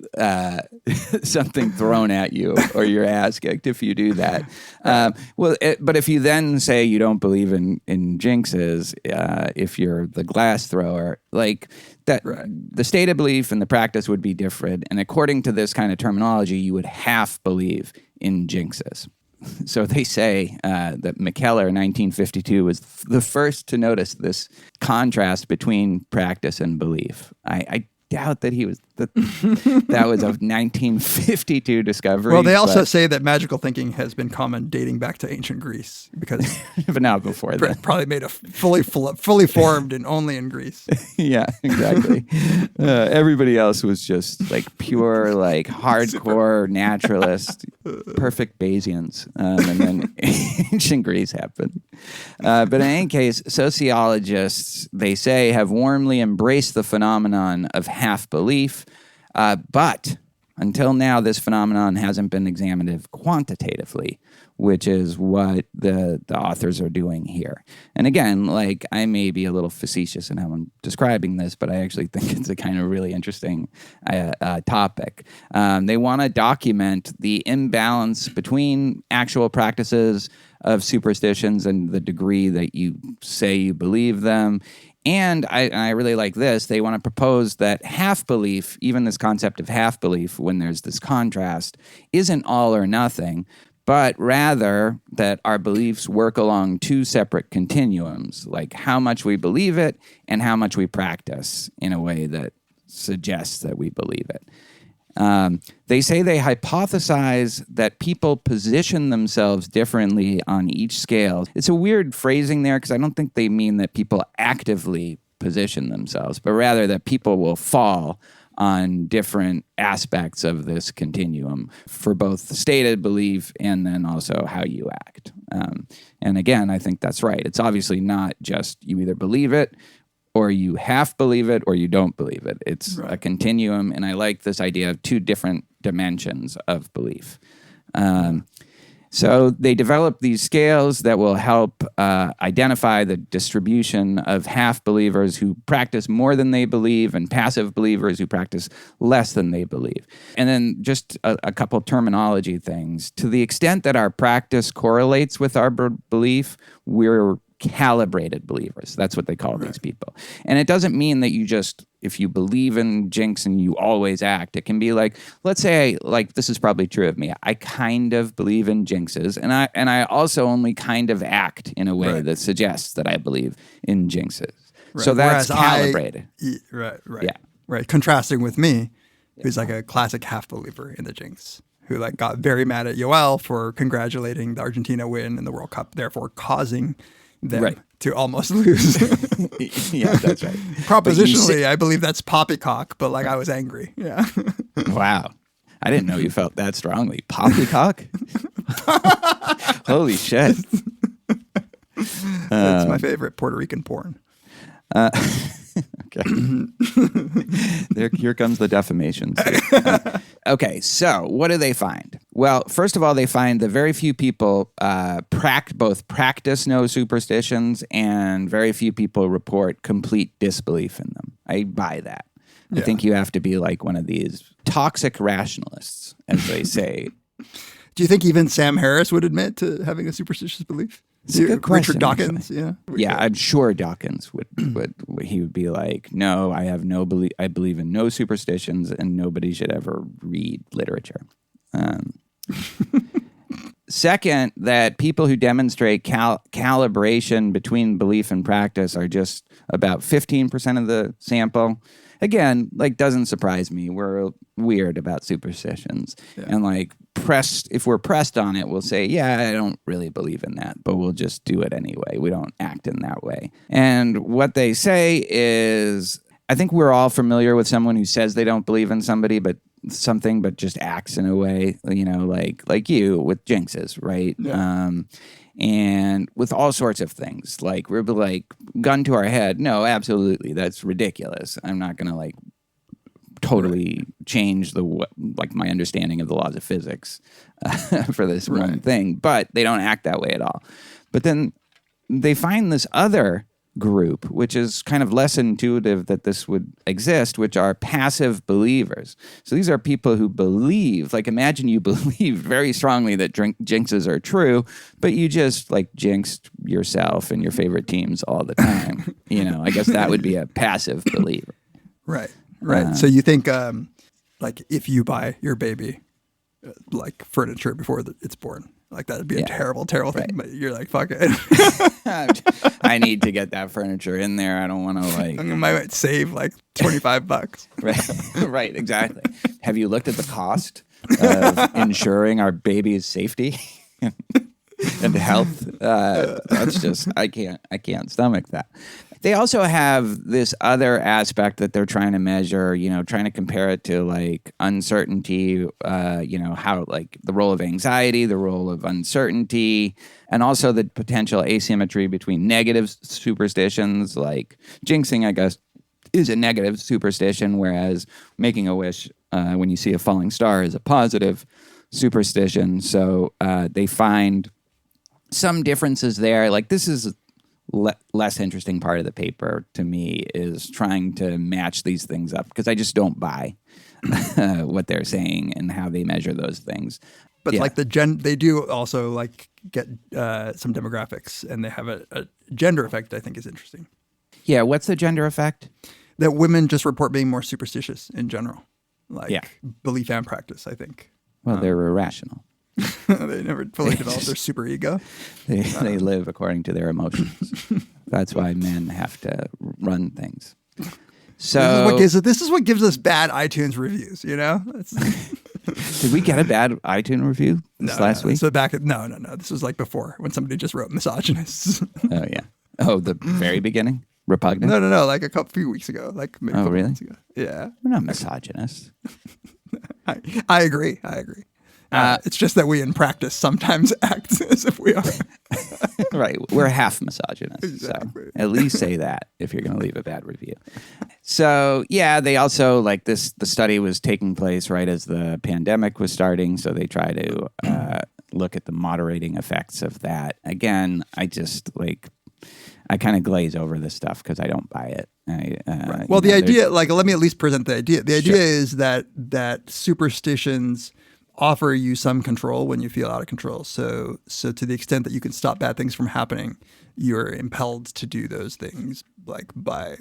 something thrown at you or your ass kicked if you do that. But if you then say you don't believe in jinxes, if you're the glass thrower, like that, right. The stated belief and the practice would be different. And according to this kind of terminology, you would half believe in jinxes. So they say that McKellar in 1952 was the first to notice this contrast between practice and belief. I doubt that he was that was a 1952 discovery. Well, they also say that magical thinking has been common dating back to ancient Greece, because but not before that. Probably made a fully formed and only in Greece. Yeah, exactly. Everybody else was just like pure, like hardcore naturalist, perfect Bayesians, and then ancient Greece happened. But in any case, sociologists, they say, have warmly embraced the phenomenon of half belief. But until now, this phenomenon hasn't been examined quantitatively, which is what the authors are doing here. And again, like, I may be a little facetious in how I'm describing this, but I actually think it's a kind of really interesting topic. They want to document the imbalance between actual practices of superstitions and the degree that you say you believe them. And I really like this. They want to propose that half belief, even this concept of half belief, when there's this contrast, isn't all or nothing, but rather that our beliefs work along two separate continuums, like how much we believe it and how much we practice in a way that suggests that we believe it. They say they hypothesize that people position themselves differently on each scale. It's a weird phrasing there, because I don't think they mean that people actively position themselves, but rather that people will fall on different aspects of this continuum for both the stated belief and then also how you act. And again, I think that's right. It's obviously not just you either believe it or you half believe it, or you don't believe it. It's right. A continuum, and I like this idea of two different dimensions of belief. So they develop these scales that will help identify the distribution of half believers who practice more than they believe and passive believers who practice less than they believe. And then just a couple terminology things. To the extent that our practice correlates with our belief, we're calibrated believers. That's what they call these people. And it doesn't mean that you just, if you believe in jinx and you always act, it can be like, let's say, like, this is probably true of me. I kind of believe in jinxes, and I also only kind of act in a way that suggests that I believe in jinxes. Right. So that's calibrated. Right. Contrasting with me, who's like a classic half believer in the jinx, who like got very mad at Yoel for congratulating the Argentina win in the World Cup, therefore causing them to almost lose. Yeah, that's right. Propositionally, I believe that's poppycock, but like I was angry. Yeah. Wow. I didn't know you felt that strongly. Poppycock? Holy shit. That's my favorite Puerto Rican porn. Okay. Here comes the defamation. Okay, so what do they find? Well, first of all, they find that very few people both practice no superstitions, and very few people report complete disbelief in them. I buy that. I think you have to be like one of these toxic rationalists, as they say. Do you think even Sam Harris would admit to having a superstitious belief? It's a good question, Richard Dawkins, actually. Yeah, I'm sure Dawkins would he would be like, no, I have no belief. I believe in no superstitions, and nobody should ever read literature. Second, that people who demonstrate calibration between belief and practice are just about 15% of the sample. Again, like, doesn't surprise me. We're weird about superstitions. And like, if we're pressed on it, we'll say, yeah, I don't really believe in that, but we'll just do it anyway. We don't act in that way. And what they say is, I think we're all familiar with someone who says they don't believe in something, but just acts in a way, like you with jinxes, right? Yeah. And with all sorts of things, like, we're like, gun to our head, no, absolutely, that's ridiculous. I'm not going to like totally change my understanding of the laws of physics for this one thing, but they don't act that way at all. But then they find this other group, which is kind of less intuitive that this would exist, which are passive believers. So these are people who believe, like, imagine you believe very strongly that jinxes are true, but you just like jinxed yourself and your favorite teams all the time. I guess that would be a passive believer. Right. So you think, like, if you buy your baby, like, furniture before it's born, like, that'd be a terrible, terrible thing. But you're like, fuck it. I need to get that furniture in there. I don't want to like. I might save like $25. Right. Exactly. Have you looked at the cost of ensuring our baby's safety and health? That's just I can't stomach that. They also have this other aspect that they're trying to measure, trying to compare it to like uncertainty, how like the role of anxiety, the role of uncertainty, and also the potential asymmetry between negative superstitions, like jinxing, I guess, is a negative superstition, whereas making a wish when you see a falling star is a positive superstition. So they find some differences there. Like, this is less interesting part of the paper to me, is trying to match these things up, because I just don't buy what they're saying and how they measure those things. But like they do also like get some demographics, and they have a gender effect I think is interesting. Yeah, what's the gender effect? That women just report being more superstitious in general, like belief and practice, I think. Well, they're irrational. They never fully develop their super ego. They live according to their emotions. That's why men have to run things. So this is what gives us bad iTunes reviews. Did we get a bad iTunes review last week? So no. This was like before, when somebody just wrote misogynists. Oh yeah. Oh, the very beginning. Repugnant. No. Like a few weeks ago. Like maybe a couple months ago. Yeah. We're not misogynists. I agree. It's just that we in practice sometimes act as if we are. Right. We're half misogynists. Exactly. So at least say that if you're going to leave a bad review. So, yeah, they also, like, the study was taking place right as the pandemic was starting. So they try to look at the moderating effects of that. Again, I kind of glaze over this stuff because I don't buy it. Right. Well, the idea, like, let me at least present the idea. The idea is that superstitions offer you some control when you feel out of control. So to the extent that you can stop bad things from happening, you're impelled to do those things, like by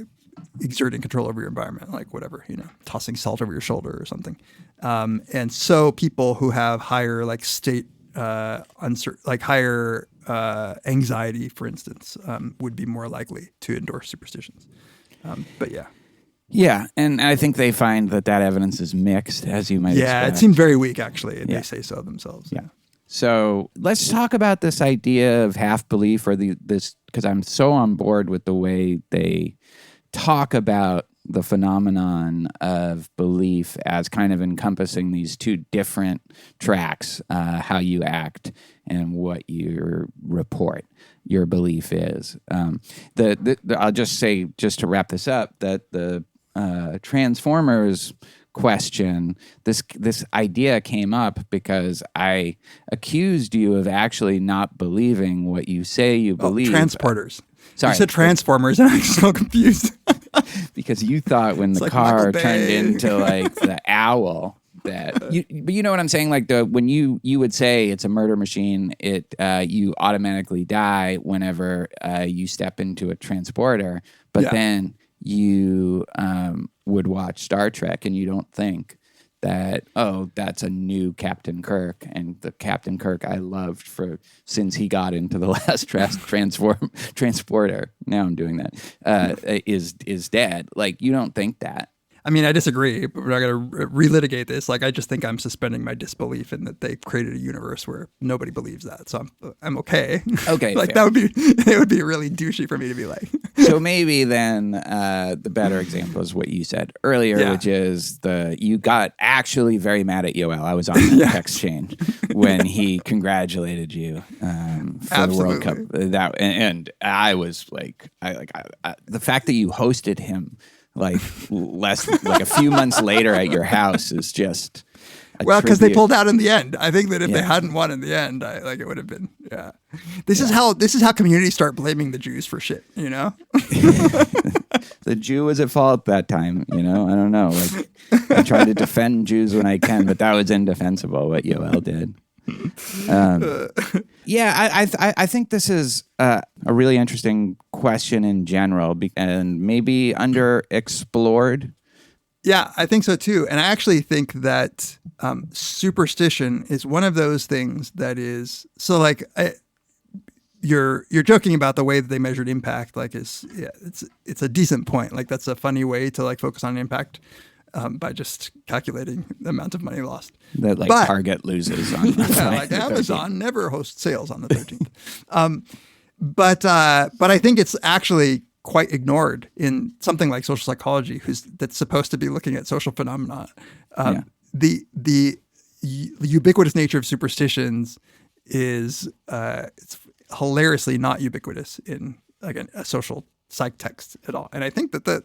exerting control over your environment, like whatever, tossing salt over your shoulder or something. And so people who have higher like state higher anxiety, for instance, would be more likely to endorse superstitions. But yeah. Yeah, and I think they find that evidence is mixed, as you might expect. Yeah, it seemed very weak, actually, and they say so themselves. Yeah. So let's talk about this idea of half belief, or this, because I'm so on board with the way they talk about the phenomenon of belief as kind of encompassing these two different tracks, how you act and what you report your belief is. I'll just say, just to wrap this up, that the Transformers question, this idea came up because I accused you of actually not believing what you say you believe. Transporters. Sorry. You said Transformers, and I'm so confused. Because you thought when the car turned into like the owl that but you know what I'm saying? Like when you would say it's a murder machine, you automatically die whenever you step into a transporter. But then you would watch Star Trek and you don't think that, oh, that's a new Captain Kirk, and the Captain Kirk I loved since he got into the last transporter. Now I'm doing that. Is dead. Like, you don't think that. I mean, I disagree, but we're not going to relitigate this. Like, I just think I'm suspending my disbelief in that they created a universe where nobody believes that. So I'm okay. Okay, like fair. it would be really douchey for me to be like. So maybe then the better example is what you said earlier, which is you got actually very mad at Yoel. I was on the text chain when he congratulated you for the World Cup. And I was like, the fact that you hosted him like a few months later at your house is just because they pulled out in the end. I think that if they hadn't won in the end, it would have been This is how communities start blaming the Jews for shit. You know, the Jew was at fault that time. You know, I don't know. Like, I try to defend Jews when I can, but that was indefensible what Yoel did. I think this is a really interesting question in general and maybe underexplored. Yeah, I think so too. And I actually think that superstition is one of those things that is so like you're joking about the way that they measured impact. Like it's a decent point. Like that's a funny way to like focus on impact. By just calculating the amount of money lost. That Target loses on like Amazon never hosts sales on the 13th. But I think it's actually quite ignored in something like social psychology, that's supposed to be looking at social phenomena. The ubiquitous nature of superstitions is it's hilariously not ubiquitous in a social psych text at all. And I think that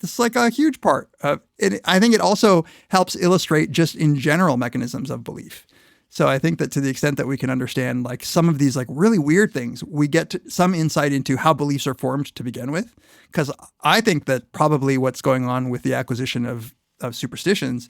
this is like a huge part of it. I think it also helps illustrate just in general mechanisms of belief. So I think that to the extent that we can understand like some of these like really weird things, we get some insight into how beliefs are formed to begin with. Because I think that probably what's going on with the acquisition of superstitions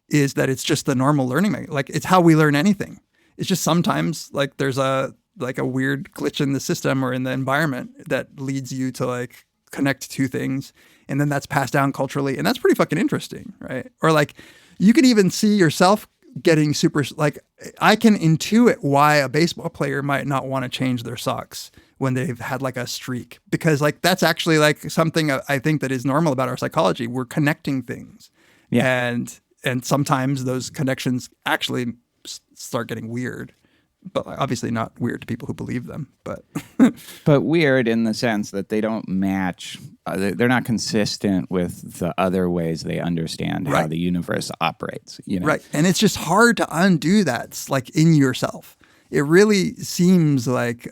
is that it's just the normal learning. Like it's how we learn anything. It's just sometimes like there's a weird glitch in the system or in the environment that leads you to like connect two things. And then that's passed down culturally. And that's pretty fucking interesting, right? Or like you could even see yourself getting like I can intuit why a baseball player might not want to change their socks when they've had like a streak. Because like that's actually like something I think that is normal about our psychology. We're connecting things. Yeah. And sometimes those connections actually start getting weird. But obviously not weird to people who believe them, but but weird in the sense that they don't match. They're not consistent with the other ways they understand how the universe operates. You know? Right, and it's just hard to undo that. It's like in yourself. It really seems like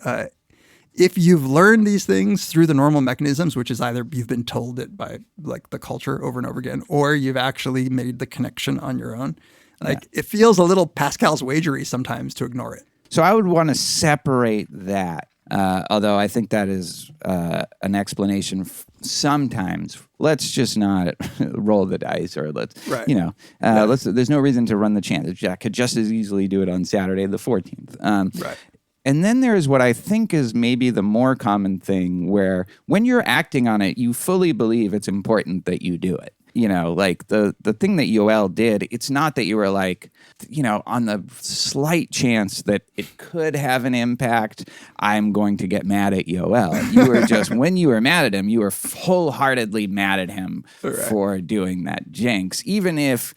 if you've learned these things through the normal mechanisms, which is either you've been told it by like the culture over and over again, or you've actually made the connection on your own. Like it feels a little Pascal's wagery sometimes to ignore it. So I would want to separate that, although I think that is an explanation sometimes. Let's just not roll the dice, or there's no reason to run the chance. Jack could just as easily do it on Saturday the 14th. Right. And then there's what I think is maybe the more common thing where when you're acting on it, you fully believe it's important that you do it. You know, like the thing that Yoel did, it's not that you were like, you know, on the slight chance that it could have an impact, I'm going to get mad at Yoel. You were just, when you were mad at him, you were wholeheartedly mad at him for doing that jinx. Even if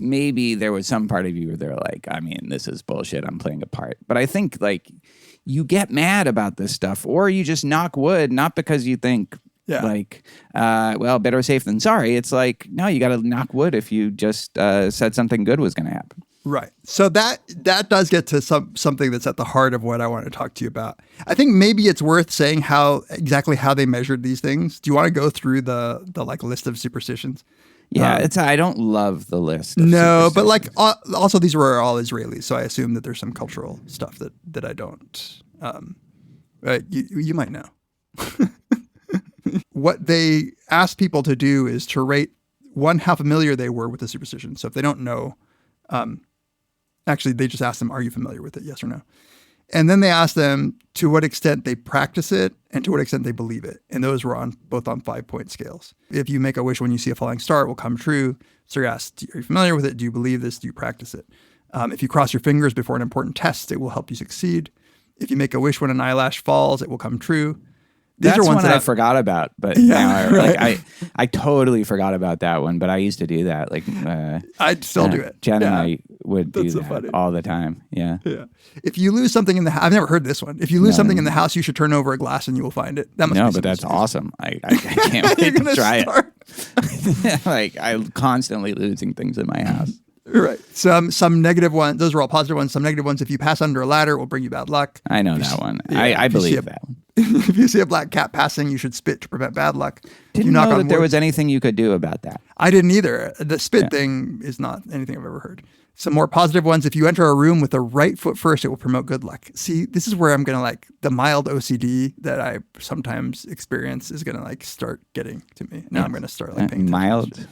maybe there was some part of you where they're like, I mean, this is bullshit, I'm playing a part. But I think like you get mad about this stuff, or you just knock wood, not because you think, better safe than sorry. It's like, no, you got to knock wood if you just said something good was going to happen. Right. So that does get to something that's at the heart of what I want to talk to you about. I think maybe it's worth saying exactly how they measured these things. Do you want to go through the like list of superstitions? Yeah, I don't love the list. No, but like also these were all Israelis, so I assume that there's some cultural stuff that I don't. You might know. What they asked people to do is to rate how familiar they were with the superstition. So if they don't know, actually they just asked them, are you familiar with it? Yes or no. And then they asked them to what extent they practice it and to what extent they believe it. And those were both on 5-point scales. If you make a wish when you see a falling star, it will come true. So you're asked, are you familiar with it? Do you believe this? Do you practice it? If you cross your fingers before an important test, it will help you succeed. If you make a wish when an eyelash falls, it will come true. That's one that I forgot about, but now I totally forgot about that one. But I used to do that. Like I'd still do it. Jen and I would do so that funny. all the time. Yeah. If you lose something in the house, I've never heard this one. If you lose something in the house, you should turn over a glass and you will find it. That must No, be but that's superstitious. awesome. I can't wait to try start? it. Like I'm constantly losing things in my house. Right. Some negative ones. Those are all positive ones. Some negative ones. If you pass under a ladder, it will bring you bad luck. I know that one. I believe that one. If you see a black cat passing, you should spit to prevent bad luck. Didn't know that there was anything you could do about that. I didn't either. The spit thing is not anything I've ever heard. Some more positive ones. If you enter a room with the right foot first, it will promote good luck. See, this is where I'm going to the mild OCD that I sometimes experience is going to start getting to me. Now I'm going to start paying mild.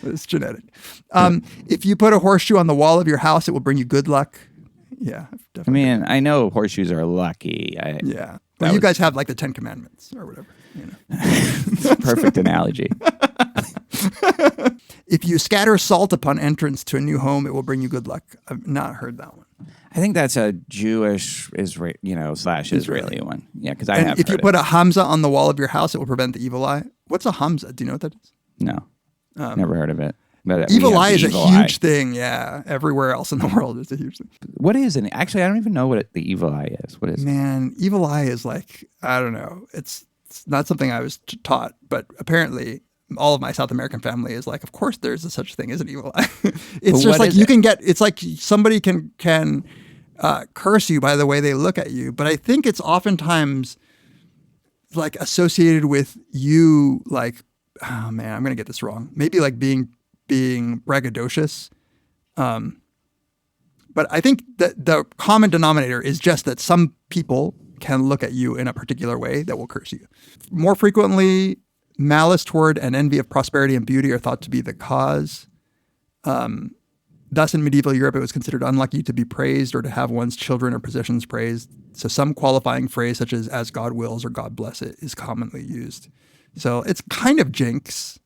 It's genetic. If you put a horseshoe on the wall of your house, it will bring you good luck. Yeah, definitely. I mean, I know horseshoes are lucky. Yeah. Well, you guys have the 10 Commandments or whatever. It's a perfect analogy. If you scatter salt upon entrance to a new home, it will bring you good luck. I've not heard that one. I think that's a Jewish, Israeli one. Yeah, because if you put a Hamza on the wall of your house, it will prevent the evil eye. What's a Hamza? Do you know what that is? No, never heard of it. But evil eye is a huge thing. Yeah, everywhere else in the world is a huge thing. What is it? Actually, I don't even know what the evil eye is. What is it? Man, evil eye is I don't know. It's not something I was taught, but apparently all of my South American family is of course there's such thing as an evil eye. It's just you can get, it's like somebody can curse you by the way they look at you. But I think it's oftentimes associated with you, oh man, I'm going to get this wrong. Maybe being braggadocious. But I think that the common denominator is just that some people can look at you in a particular way that will curse you. More frequently, malice toward and envy of prosperity and beauty are thought to be the cause. Thus, in medieval Europe, it was considered unlucky to be praised or to have one's children or possessions praised. So some qualifying phrase such as God wills or God bless it is commonly used. So it's kind of jinxy.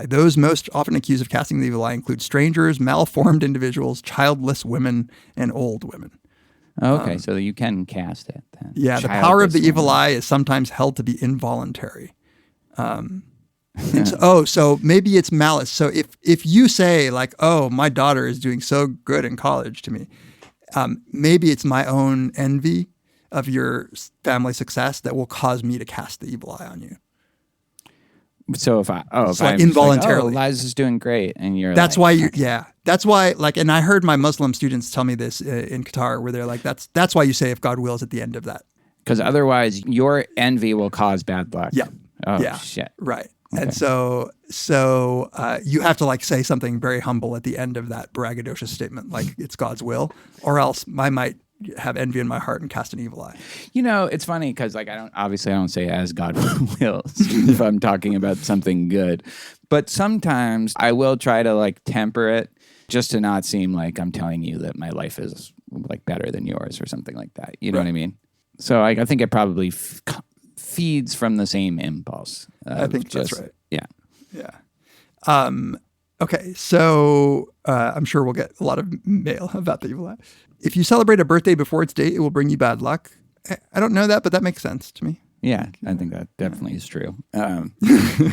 Those most often accused of casting the evil eye include strangers, malformed individuals, childless women, and old women. Okay, so you can cast it then. Yeah, the power of the evil eye is sometimes held to be involuntary. So maybe it's malice. So if you say oh, my daughter is doing so good in college to me, maybe it's my own envy of your family success that will cause me to cast the evil eye on you. So if I'm involuntarily, Liza's doing great, and that's why that's why and I heard my Muslim students tell me this in Qatar, where they're that's why you say if God wills at the end of that, because otherwise your envy will cause bad luck. Yeah. Oh yeah. Shit. Right. Okay. And so you have to say something very humble at the end of that braggadocious statement, it's God's will, or else I might have envy in my heart and cast an evil eye. It's funny because I don't say as God wills if I'm talking about something good, but sometimes I will try to temper it just to not seem like I'm telling you that my life is better than yours or something like that. You know what I mean? So I think it probably feeds from the same impulse. I think that's right. Yeah. Yeah. Okay, so I'm sure we'll get a lot of mail about the evil eye. If you celebrate a birthday before its date, it will bring you bad luck. I don't know that, but that makes sense to me. Yeah, I think that definitely is true.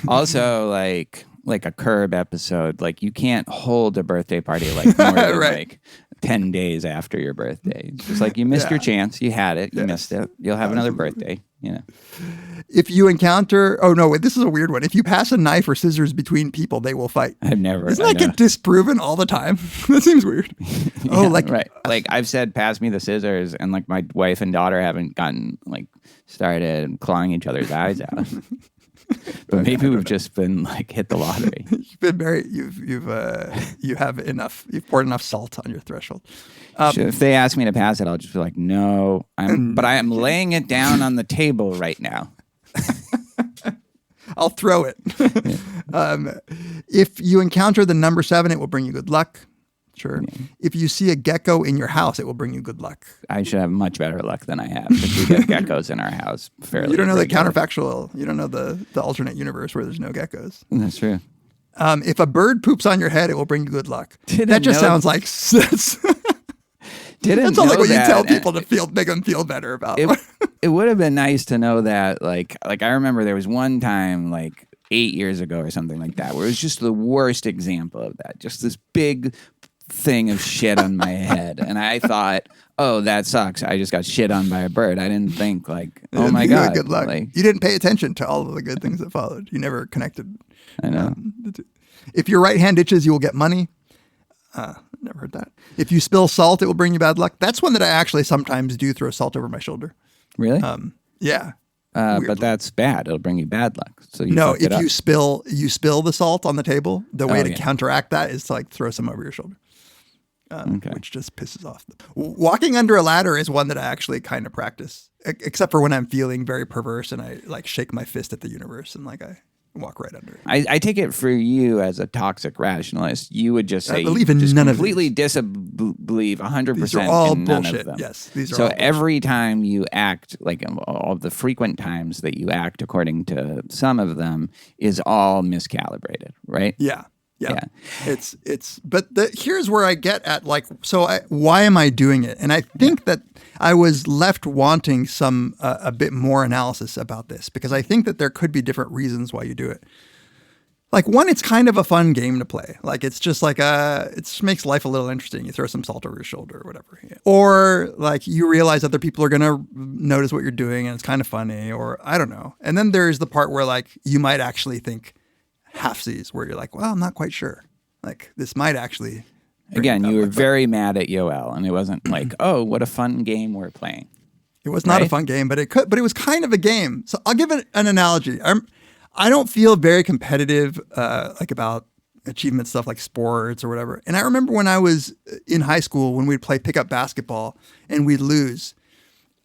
Also, like a Curb episode, you can't hold a birthday party more than right. 10 days after your birthday. It's just you missed your chance. You had it. You missed it. You'll have another birthday. If you encounter, this is a weird one. If you pass a knife or scissors between people, they will fight. I've never. Isn't that get disproven all the time? That seems weird. Right. I've said, pass me the scissors, and my wife and daughter haven't gotten started clawing each other's eyes out. But maybe we've just been hit the lottery. You've been very, you have enough. You've poured enough salt on your threshold. If they ask me to pass it, I'll just be no. But I am laying it down on the table right now. I'll throw it. If you encounter the number 7, it will bring you good luck. Sure. If you see a gecko in your house, it will bring you good luck. I should have much better luck than I have because we get geckos in our house fairly. You don't know the regularly. counterfactual. You don't know the alternate universe where there's no geckos. That's true. If a bird poops on your head, it will bring you good luck. Didn't that just know- sounds like Didn't that sounds like know what you that. tell people to make them feel better about. It would have been nice to know that. Like I remember there was one time like 8 years ago or something like that where it was just the worst example of that. Just this big thing of shit on my head, and I thought, oh, that sucks. I just got shit on by a bird. I didn't think like, oh my god, good luck. Like, You didn't pay attention to all of the good things that followed. You never connected. I know. The two. If your right hand itches, you will get money. Never heard that. If you spill salt, it will bring you bad luck. That's one that I actually sometimes do throw salt over my shoulder. Really? Yeah. But that's bad. It'll bring you bad luck. So you No, fucked it if up. you spill the salt on the table, the way to yeah. counteract that is to like throw some over your shoulder. Okay. Which just pisses off. Walking under a ladder is one that I actually kind of practice, except for when I'm feeling very perverse and I like shake my fist at the universe and like I walk right under it. I take it for you as a toxic rationalist. You would just say I believe in you just none of completely disbelieve 100% These are all in none bullshit. of them. Yes, these are so all bullshit. every time you act, like all the frequent times that you act according to some of them, is all miscalibrated, right? Yeah. Yeah. But here's where I get at like, why am I doing it? And I think that I was left wanting a bit more analysis about this because I think that there could be different reasons why you do it. Like one, it's kind of a fun game to play. Like it's just like it just makes life a little interesting. You throw some salt over your shoulder or whatever. Yeah. Or like you realize other people are going to notice what you're doing and it's kind of funny or I don't know. And then there's the part where like you might actually think halfsies where you're like, well, I'm not quite sure. Like this might actually. Again, you were very mad at Yoel, and it wasn't like, oh, what a fun game we're playing. It was not a Right? fun game, but it was kind of a game. So I'll give it an analogy. I don't feel very competitive, like about achievement stuff like sports or whatever. And I remember when I was in high school, when we'd play pickup basketball and we'd lose,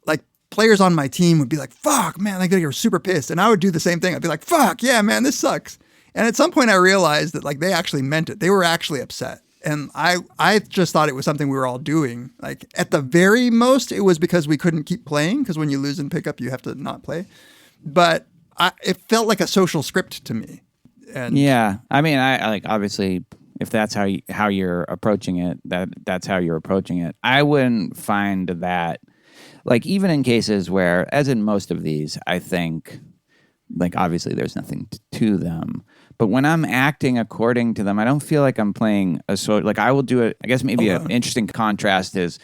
like players on my team would be like, fuck, man, like they were super pissed. And I would do the same thing. I'd be like, fuck, yeah, man, this sucks. And at some point I realized that like they actually meant it. They were actually upset. And I just thought it was something we were all doing. Like at the very most, it was because we couldn't keep playing because when you lose in pickup, you have to not play. But it felt like a social script to me. And Yeah, I mean, I like obviously if that's how you're approaching it, that's how you're approaching it. I wouldn't find that like even in cases where, as in most of these, I think like obviously there's nothing to them. But when I'm acting according to them, I don't feel like I'm playing like I will do it. I guess maybe an interesting contrast is,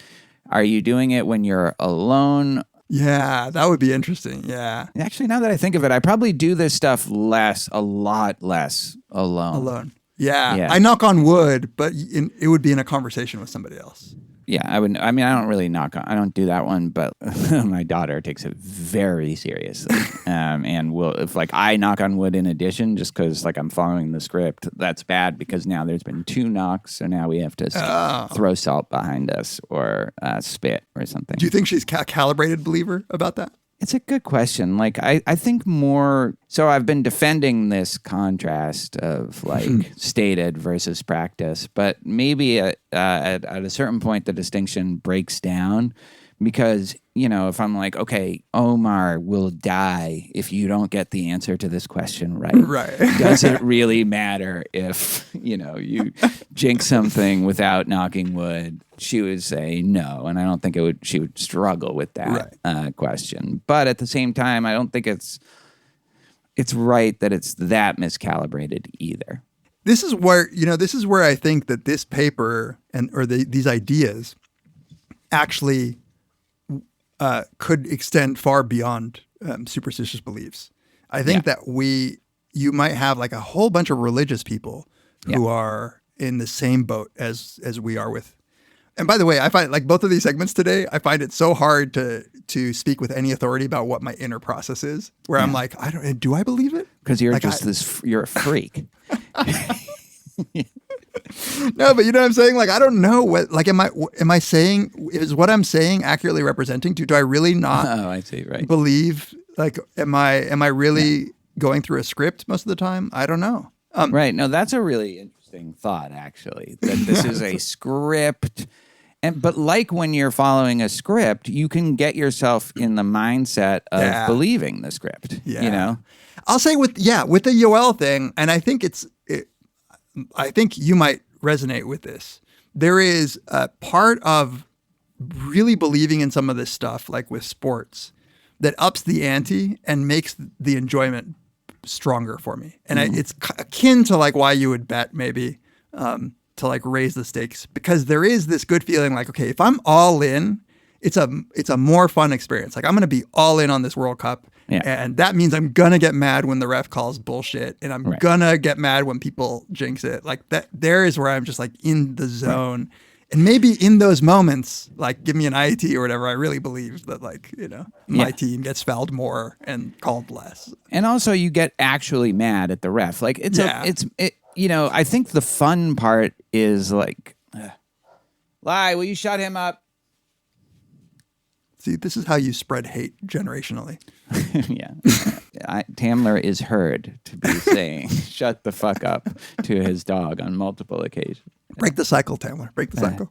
are you doing it when you're alone? Yeah, that would be interesting. Yeah. Actually, now that I think of it, I probably do this stuff a lot less alone. Yeah. Yeah. I knock on wood, but it would be in a conversation with somebody else. Yeah, I would. I mean, I don't really I don't do that one, but my daughter takes it very seriously, and will if like I knock on wood in addition, just because like I'm following the script. That's bad because now there's been 2 knocks, so now we have to throw salt behind us or spit or something. Do you think she's a calibrated believer about that? It's a good question. Like, I think more. So I've been defending this contrast of like stated versus practice, but maybe at a certain point the distinction breaks down because, you know, if I'm like, okay, Omar will die if you don't get the answer to this question right. Right. Does it really matter if, you know, you jinx something without knocking wood? She would say no, and I don't think she would struggle with that question. But at the same time, I don't think it's right that it's that miscalibrated either. This is where I think that this paper or these ideas actually could extend far beyond superstitious beliefs. I think that you might have like a whole bunch of religious people who are in the same boat as we are with. And by the way, I find like both of these segments today, I find it so hard to speak with any authority about what my inner process is. Where I'm like, do I believe it? Because you're like you're a freak. No, but you know what I'm saying? Like, I don't know what, like, am I saying, is what I'm saying accurately representing? Do I really not Oh, I see. Right. believe, like, am I really going through a script most of the time? I don't know. Right. No, that's a really interesting. interesting thought, actually, that this is a script. But like when you're following a script, you can get yourself in the mindset of believing the script. Yeah. You know, I'll say with the Yoel thing, and I think I think you might resonate with this. There is a part of really believing in some of this stuff, like with sports, that ups the ante and makes the enjoyment stronger for me. And it's akin to like why you would bet maybe to like raise the stakes, because there is this good feeling like, okay, if I'm all in, it's a more fun experience. Like I'm going to be all in on this World Cup. Yeah. And that means I'm going to get mad when the ref calls bullshit, and I'm going to get mad when people jinx it. Like that, there is where I'm just like in the zone. Right. And maybe in those moments, like give me an IET or whatever, I really believe that like, you know, my team gets fouled more and called less. And also you get actually mad at the ref. Like you know, I think the fun part is like, Lie, will you shut him up? See, this is how you spread hate generationally. Yeah. Tamler is heard to be saying, shut the fuck up to his dog on multiple occasions. Break the cycle, Tamler. Break the cycle.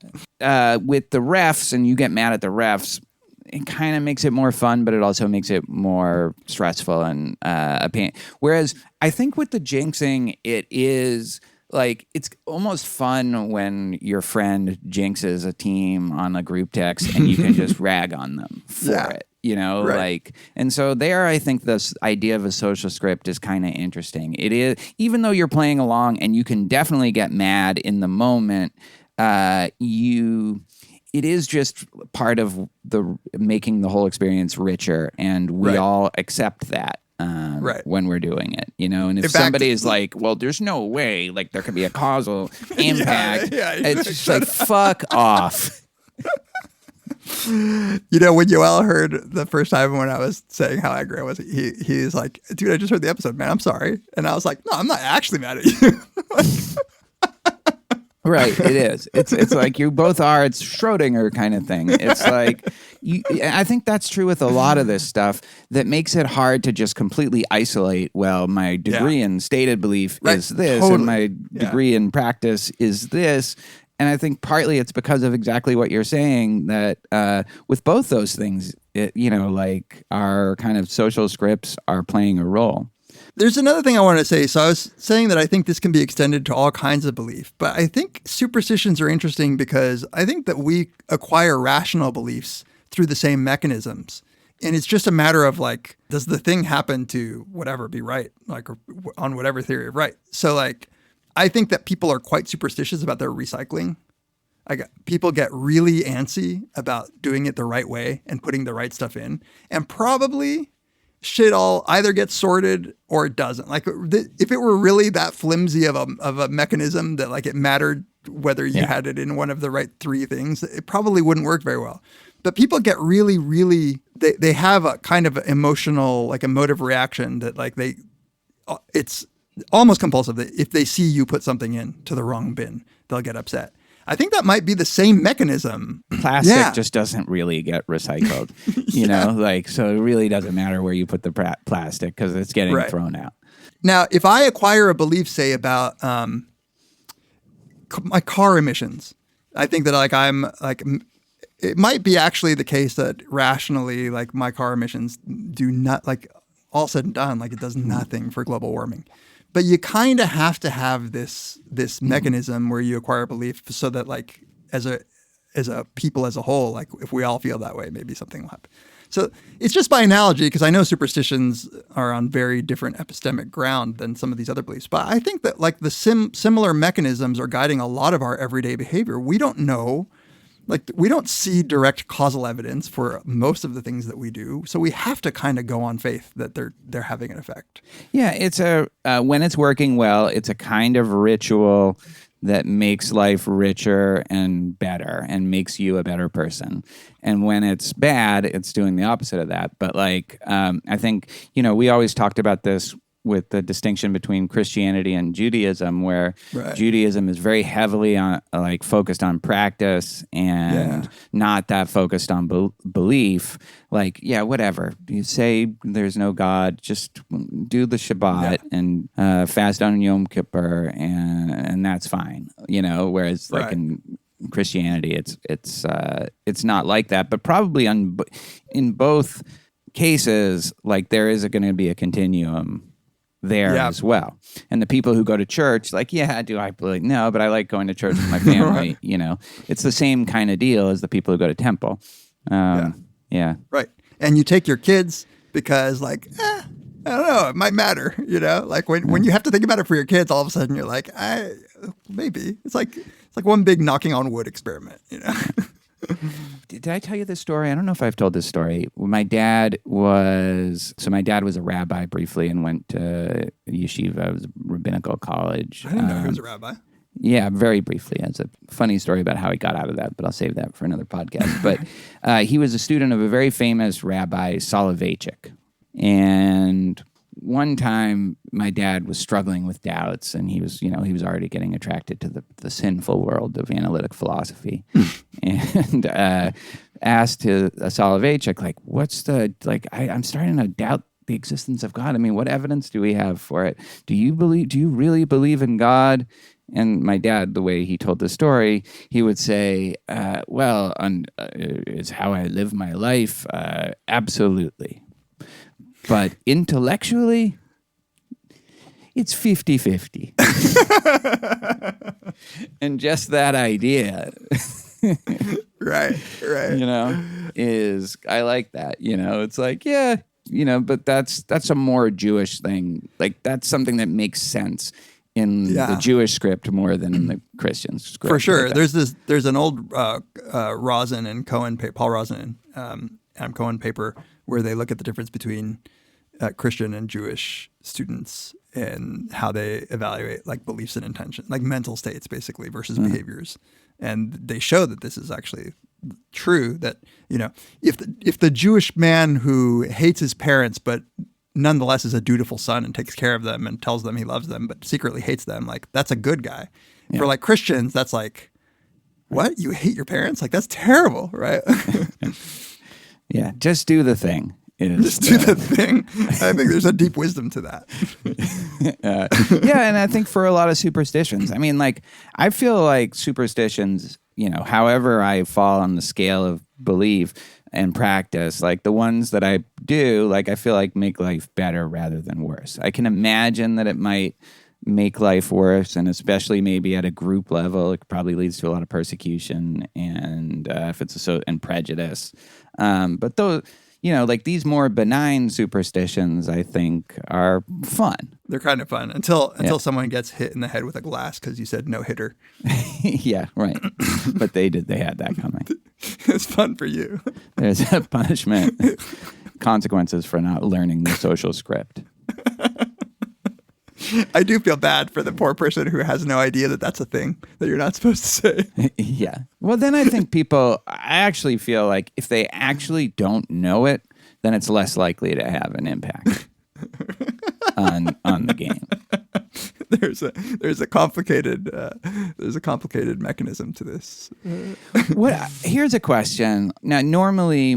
With the refs, and you get mad at the refs, it kind of makes it more fun, but it also makes it more stressful and a pain. Whereas I think with the jinxing, it is like, it's almost fun when your friend jinxes a team on a group text and you can just rag on them for it. You know, like, and so there, I think this idea of a social script is kind of interesting. It is, even though you're playing along and you can definitely get mad in the moment, it is just part of the making the whole experience richer, and we all accept that when we're doing it, you know. And if somebody is like, well, there's no way, like, there could be a causal impact, it's just like, fuck off. You know, when Yoel heard the first time when I was saying how angry I was, he's like, dude, I just heard the episode, man, I'm sorry. And I was like, no, I'm not actually mad at you. Right, it is. It's like you both are. It's Schrodinger kind of thing. It's like, I think that's true with a lot of this stuff that makes it hard to just completely isolate, well, my degree in stated belief is this, and my degree in practice is this. And I think partly it's because of exactly what you're saying, that with both those things, you know, like our kind of social scripts are playing a role. There's another thing I want to say. So I was saying that I think this can be extended to all kinds of belief, but I think superstitions are interesting because I think that we acquire rational beliefs through the same mechanisms. And it's just a matter of like, does the thing happen to whatever be right? Like on whatever theory of right. So like, I think that people are quite superstitious about their recycling. People get really antsy about doing it the right way and putting the right stuff in. And probably shit all either gets sorted or it doesn't. Like if it were really that flimsy of a mechanism that like it mattered whether you had it in one of the right three things, it probably wouldn't work very well. But people get really, really, they have a kind of emotional, like emotive reaction that like it's almost compulsive that if they see you put something in to the wrong bin, they'll get upset. I think that might be the same mechanism. Plastic just doesn't really get recycled, you know, like, so it really doesn't matter where you put the plastic because it's getting thrown out. Now, if I acquire a belief, say, about my car emissions, I think that like I'm like, it might be actually the case that rationally, like my car emissions do not, like all said and done, like it does nothing for global warming. But you kind of have to have this mechanism where you acquire belief so that like as a people as a whole, like if we all feel that way, maybe something will happen. So it's just by analogy, because I know superstitions are on very different epistemic ground than some of these other beliefs. But I think that like the similar mechanisms are guiding a lot of our everyday behavior. We don't know. Like, we don't see direct causal evidence for most of the things that we do. So we have to kind of go on faith that they're having an effect. Yeah, it's when it's working well, it's a kind of ritual that makes life richer and better and makes you a better person. And when it's bad, it's doing the opposite of that. But like, I think, you know, we always talked about this with the distinction between Christianity and Judaism, where Right. Judaism is very heavily on focused on practice and not that focused on belief. Like, yeah, whatever. You say there's no God, just do the Shabbat and fast on Yom Kippur, and that's fine. Whereas like in Christianity, it's not like that. But probably in both cases, like there is going to be a continuum there as well. And the people who go to church, like, yeah, do I believe? No, but I like going to church with my family. It's the same kind of deal as the people who go to temple. Yeah. Right. And you take your kids because like, I don't know, it might matter, like when you have to think about it for your kids, all of a sudden you're like, maybe it's like one big knocking on wood experiment, Did I tell you this story? I don't know if I've told this story. My dad was a rabbi briefly and went to yeshiva, it was a rabbinical college. I didn't know he was a rabbi. Yeah, very briefly. It's a funny story about how he got out of that, but I'll save that for another podcast. But he was a student of a very famous rabbi, Soloveitchik. And one time my dad was struggling with doubts, and he was already getting attracted to the sinful world of analytic philosophy. And asked to Soloveitchik, like, I'm starting to doubt the existence of God. I mean, what evidence do we have for it? Do you really believe in God? And my dad, the way he told the story, he would say, it's how I live my life. Absolutely. But intellectually, it's 50-50. And just that idea, right. Is, I like that, it's like, yeah, but that's a more Jewish thing. Like, that's something that makes sense in the Jewish script more than in the Christian script. For sure. There's an old Rosen and Cohen, Paul Rosen and Adam Cohen paper where they look at the difference between Christian and Jewish students and how they evaluate like beliefs and intention, like mental states basically versus behaviors. And they show that this is actually true, that, if the Jewish man who hates his parents but nonetheless is a dutiful son and takes care of them and tells them he loves them but secretly hates them, like that's a good guy. For like Christians, that's like, what? You hate your parents? Like that's terrible, right? Yeah, just do the thing. Just do the thing. I think there's a deep wisdom to that. And I think for a lot of superstitions, I mean, like, I feel like superstitions, however I fall on the scale of belief and practice, like the ones that I do, like I feel like make life better rather than worse. I can imagine that it might make life worse, and especially maybe at a group level, it probably leads to a lot of persecution and if it's and prejudice. But those, like these more benign superstitions, I think, are fun. They're kind of fun until someone gets hit in the head with a glass because you said no hitter. Yeah, right. But they had that coming. It's fun for you. There's a punishment, consequences for not learning the social script. I do feel bad for the poor person who has no idea that that's a thing that you're not supposed to say. Yeah. Well, then I think I actually feel like if they actually don't know it, then it's less likely to have an impact on the game. There's a complicated mechanism to this. Here's a question. Now, normally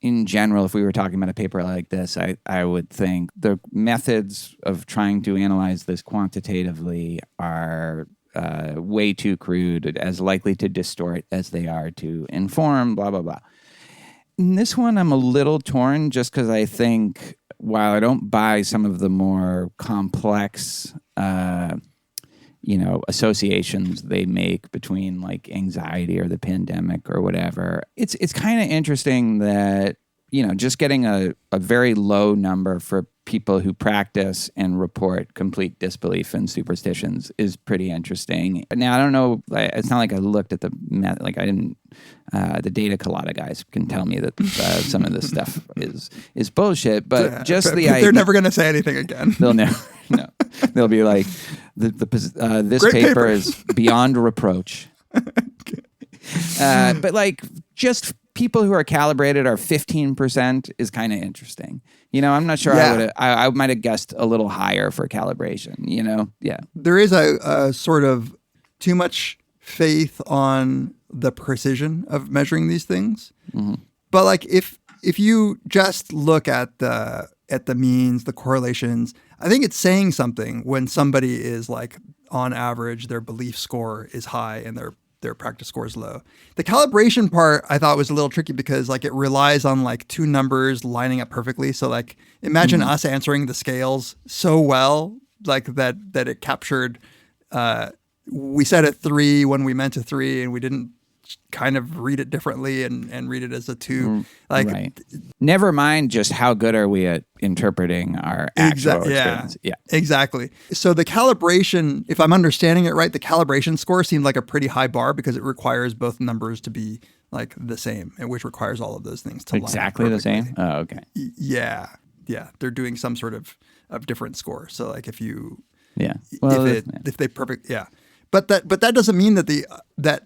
in general, if we were talking about a paper like this, I would think the methods of trying to analyze this quantitatively are way too crude, as likely to distort as they are to inform, blah, blah, blah. In this one, I'm a little torn just because I think while I don't buy some of the more complex associations they make between like anxiety or the pandemic or whatever, it's kind of interesting that, just getting a very low number for people who practice and report complete disbelief in superstitions is pretty interesting. Now, I don't know, it's not like I looked at the data colada guys can tell me that some of this stuff is bullshit, but they're never going to say anything again. They'll never, no. They'll be like, this paper is beyond reproach. But like, just people who are calibrated are 15% is kind of interesting. I'm not sure I might have guessed a little higher for calibration, Yeah. There is a sort of too much faith on the precision of measuring these things. Mm-hmm. But like if you just look at the means, the correlations, I think it's saying something when somebody is like on average their belief score is high and their practice score is low. The calibration part I thought was a little tricky because like it relies on like two numbers lining up perfectly. So like imagine us answering the scales so well like that it captured we said a 3 when we meant a 3 and we didn't kind of read it differently and read it as a 2. Right. Never mind just how good are we at interpreting our actual experience. Yeah, exactly. So the calibration, if I'm understanding it right, the calibration score seemed like a pretty high bar because it requires both numbers to be like the same, and which requires all of those things to exactly line the up perfectly. same. Oh, okay. Yeah. They're doing some sort of different score. So like if you if they perfect but that doesn't mean that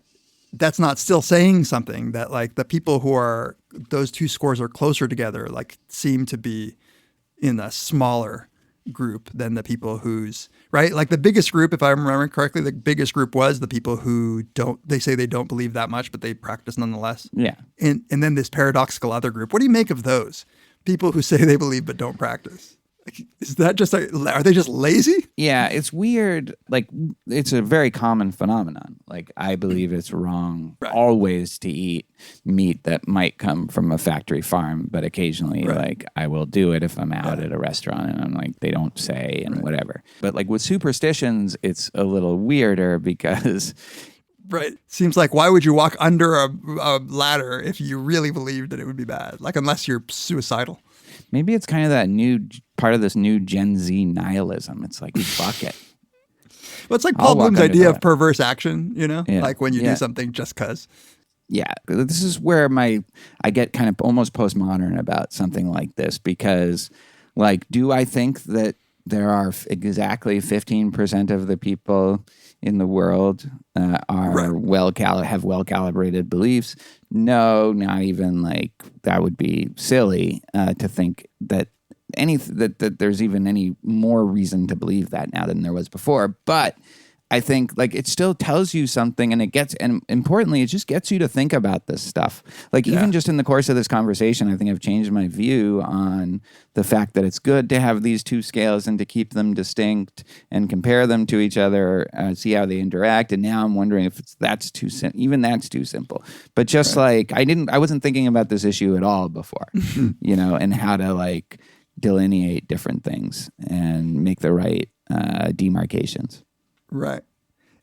that's not still saying something, that like the people who are, those two scores are closer together, like seem to be in a smaller group than the people whose, right? Like the biggest group, if I remember correctly, the biggest group was the people who they say they don't believe that much, but they practice nonetheless. Yeah. And then this paradoxical other group. What do you make of those? People who say they believe but don't practice. Like, is that just are they just lazy? Yeah, it's weird. Like, it's a very common phenomenon. Like, I believe it's wrong always to eat meat that might come from a factory farm, but occasionally, like, I will do it if I'm out at a restaurant and I'm like, they don't say and whatever. But like with superstitions, it's a little weirder because... Right. Seems like, why would you walk under a ladder if you really believed that it would be bad? Like, unless you're suicidal. Maybe it's kind of that new part of this new Gen Z nihilism. It's like, fuck it. Well, it's like Paul Bloom's idea of perverse action, like when you do something just because. Yeah, this is where I get kind of almost postmodern about something like this because, like, do I think that there are exactly 15% of the people in the world are have well-calibrated beliefs? No, not even like that would be silly to think that that there's even any more reason to believe that now than there was before. But I think like it still tells you something, and importantly, it just gets you to think about this stuff. Like even just in the course of this conversation, I think I've changed my view on the fact that it's good to have these two scales and to keep them distinct and compare them to each other, see how they interact. And now I'm wondering if that's too simple. But just like I wasn't thinking about this issue at all before, and how to like delineate different things and make the right demarcations. Right.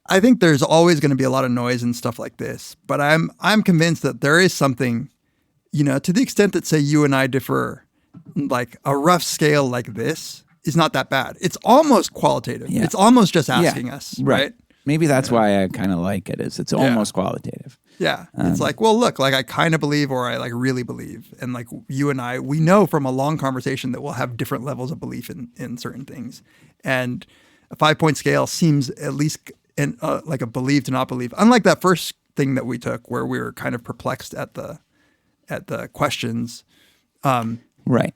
I think there's always going to be a lot of noise and stuff like this, but I'm convinced that there is something, to the extent that say you and I differ, like a rough scale like this is not that bad. It's almost qualitative. Yeah. It's almost just asking us, right? Maybe that's why I kind of like it, is it's almost qualitative. Yeah. It's like, well, look, like I kind of believe or I like really believe. And like you and I, we know from a long conversation that we'll have different levels of belief in certain things. And a 5-point scale seems at least like a believe to not believe. Unlike that first thing that we took where we were kind of perplexed at the questions. Right.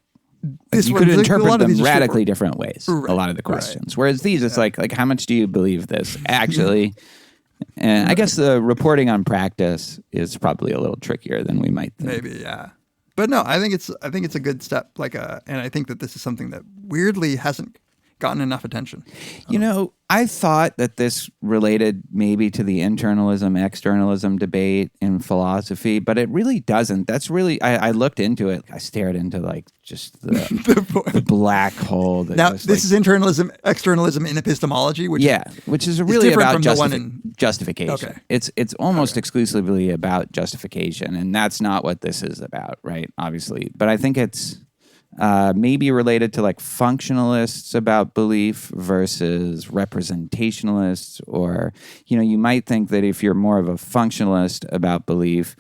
You could interpret them radically different ways, a lot of the questions. Whereas these, it's like, how much do you believe this? Actually, and I guess the reporting on practice is probably a little trickier than we might think. Maybe, yeah. But no, I think it's a good step. And I think that this is something that weirdly hasn't gotten enough attention. I thought that this related maybe to the internalism, externalism debate in philosophy, but it really doesn't. That's really, I looked into it. I stared into like just the black hole. Now, this is internalism, externalism in epistemology, which is really about justification. Okay. It's almost exclusively about justification, and that's not what this is about, right? Obviously. But I think it's maybe related to like functionalists about belief versus representationalists, or you might think that if you're more of a functionalist about belief,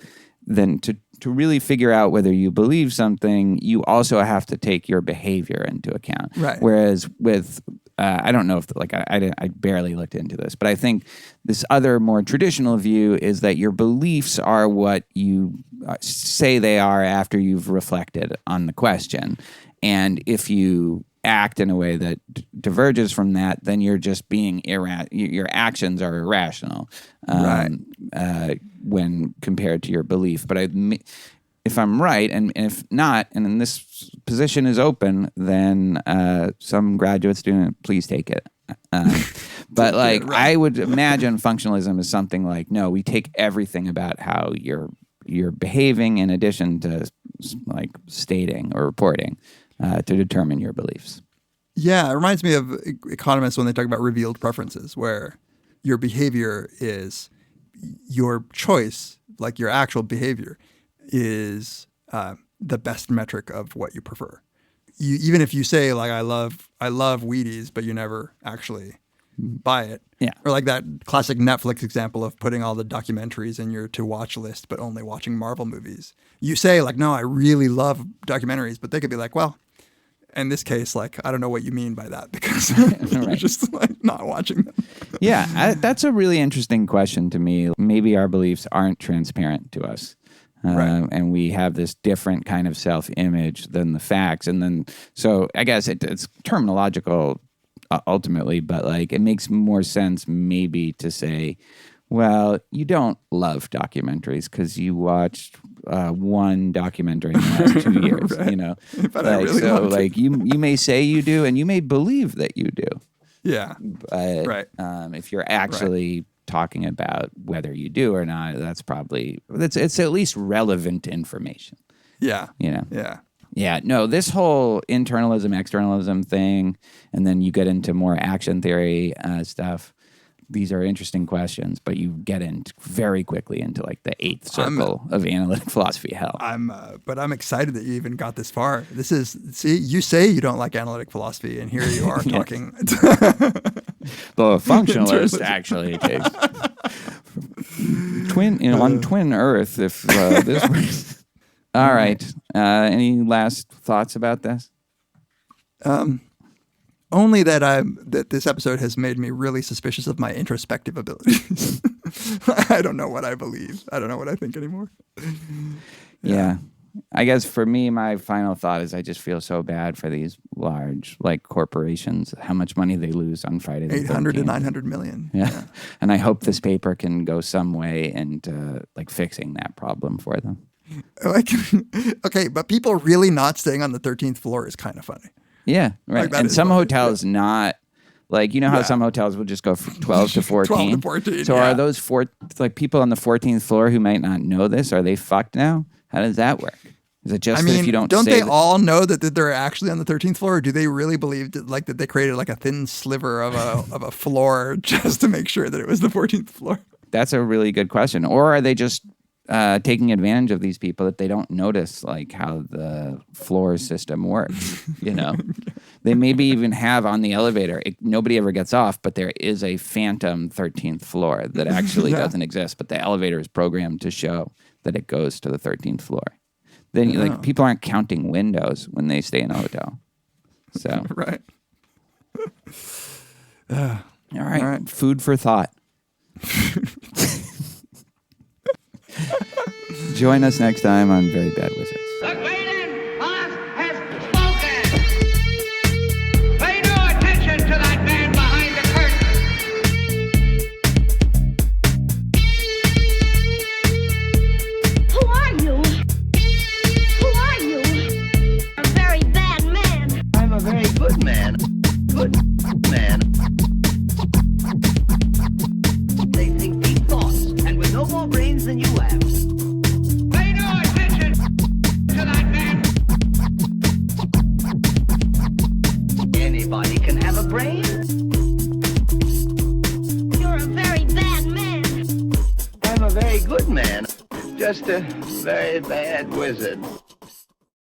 then to really figure out whether you believe something, you also have to take your behavior into account. Right. Whereas with I don't know if I barely looked into this, but I think this other more traditional view is that your beliefs are what you say they are after you've reflected on the question. And if you act in a way that diverges from that, then you're just being your actions are irrational when compared to your belief. But if I'm right, and if not, and then this position is open, then some graduate student, please take it. But like, I would imagine functionalism is something like, no, we take everything about how you're behaving in addition to like stating or reporting to determine your beliefs. Yeah, it reminds me of economists when they talk about revealed preferences, where your behavior is your choice, like your actual behavior is the best metric of what you prefer. Even if you say like I love Wheaties, but you never actually buy it. Yeah. Or like that classic Netflix example of putting all the documentaries in your to watch list, but only watching Marvel movies. You say like, no, I really love documentaries, but they could be like, well, in this case, like, I don't know what you mean by that because you're just like not watching them. Yeah, that's a really interesting question to me. Maybe our beliefs aren't transparent to us. And we have this different kind of self-image than the facts. And then, so I guess it's terminological ultimately, but like it makes more sense maybe to say, well, you don't love documentaries because you watched one documentary in the last 2 years, you know? But I really want to. Like you may say you do, and you may believe that you do. Yeah. But if you're actually talking about whether you do or not, that's probably it's at least relevant information. Yeah. You know? Yeah. Yeah. No, this whole internalism, externalism thing, and then you get into more action theory stuff. These are interesting questions, but you get in very quickly into like the eighth circle of analytic philosophy hell. But I'm excited that you even got this far. You say you don't like analytic philosophy, and here you are talking. The functionalist actually takes on twin Earth. If this was all right, any last thoughts about this? Only that this episode has made me really suspicious of my introspective abilities. I don't know what I believe. I don't know what I think anymore. Yeah. I guess for me, my final thought is I just feel so bad for these large like corporations, how much money they lose on Friday the 13th. 800 to 900 million. Yeah. And I hope this paper can go some way into like fixing that problem for them. Like, okay, but people really not staying on the 13th floor is kind of funny. Yeah, right. Like and some hotels not, like, you know how some hotels will just go from 12 to 14? 12 to 14, So are those people on the 14th floor who might not know this, are they fucked now? How does that work? Is it just that if you don't they all know that they're actually on the 13th floor, or do they really believe that they created like a thin sliver of a floor just to make sure that it was the 14th floor? That's a really good question. Or are they just taking advantage of these people that they don't notice like how the floor system works, you know? They maybe even have on the elevator, nobody ever gets off, but there is a phantom 13th floor that actually doesn't exist, but the elevator is programmed to show that it goes to the 13th floor. Then like people aren't counting windows when they stay in a hotel. So right. All right. Food for thought. Join us next time on Very Bad Wizards. The Great Boss has spoken. Pay no attention to that man behind the curtain. Who are you? Who are you? A very bad man. I'm a very good man. Good man. They think deep thoughts, and with no more brains than you have. Pay no attention to that man. Anybody can have a brain. You're a very bad man. I'm a very good man. Just a very bad wizard.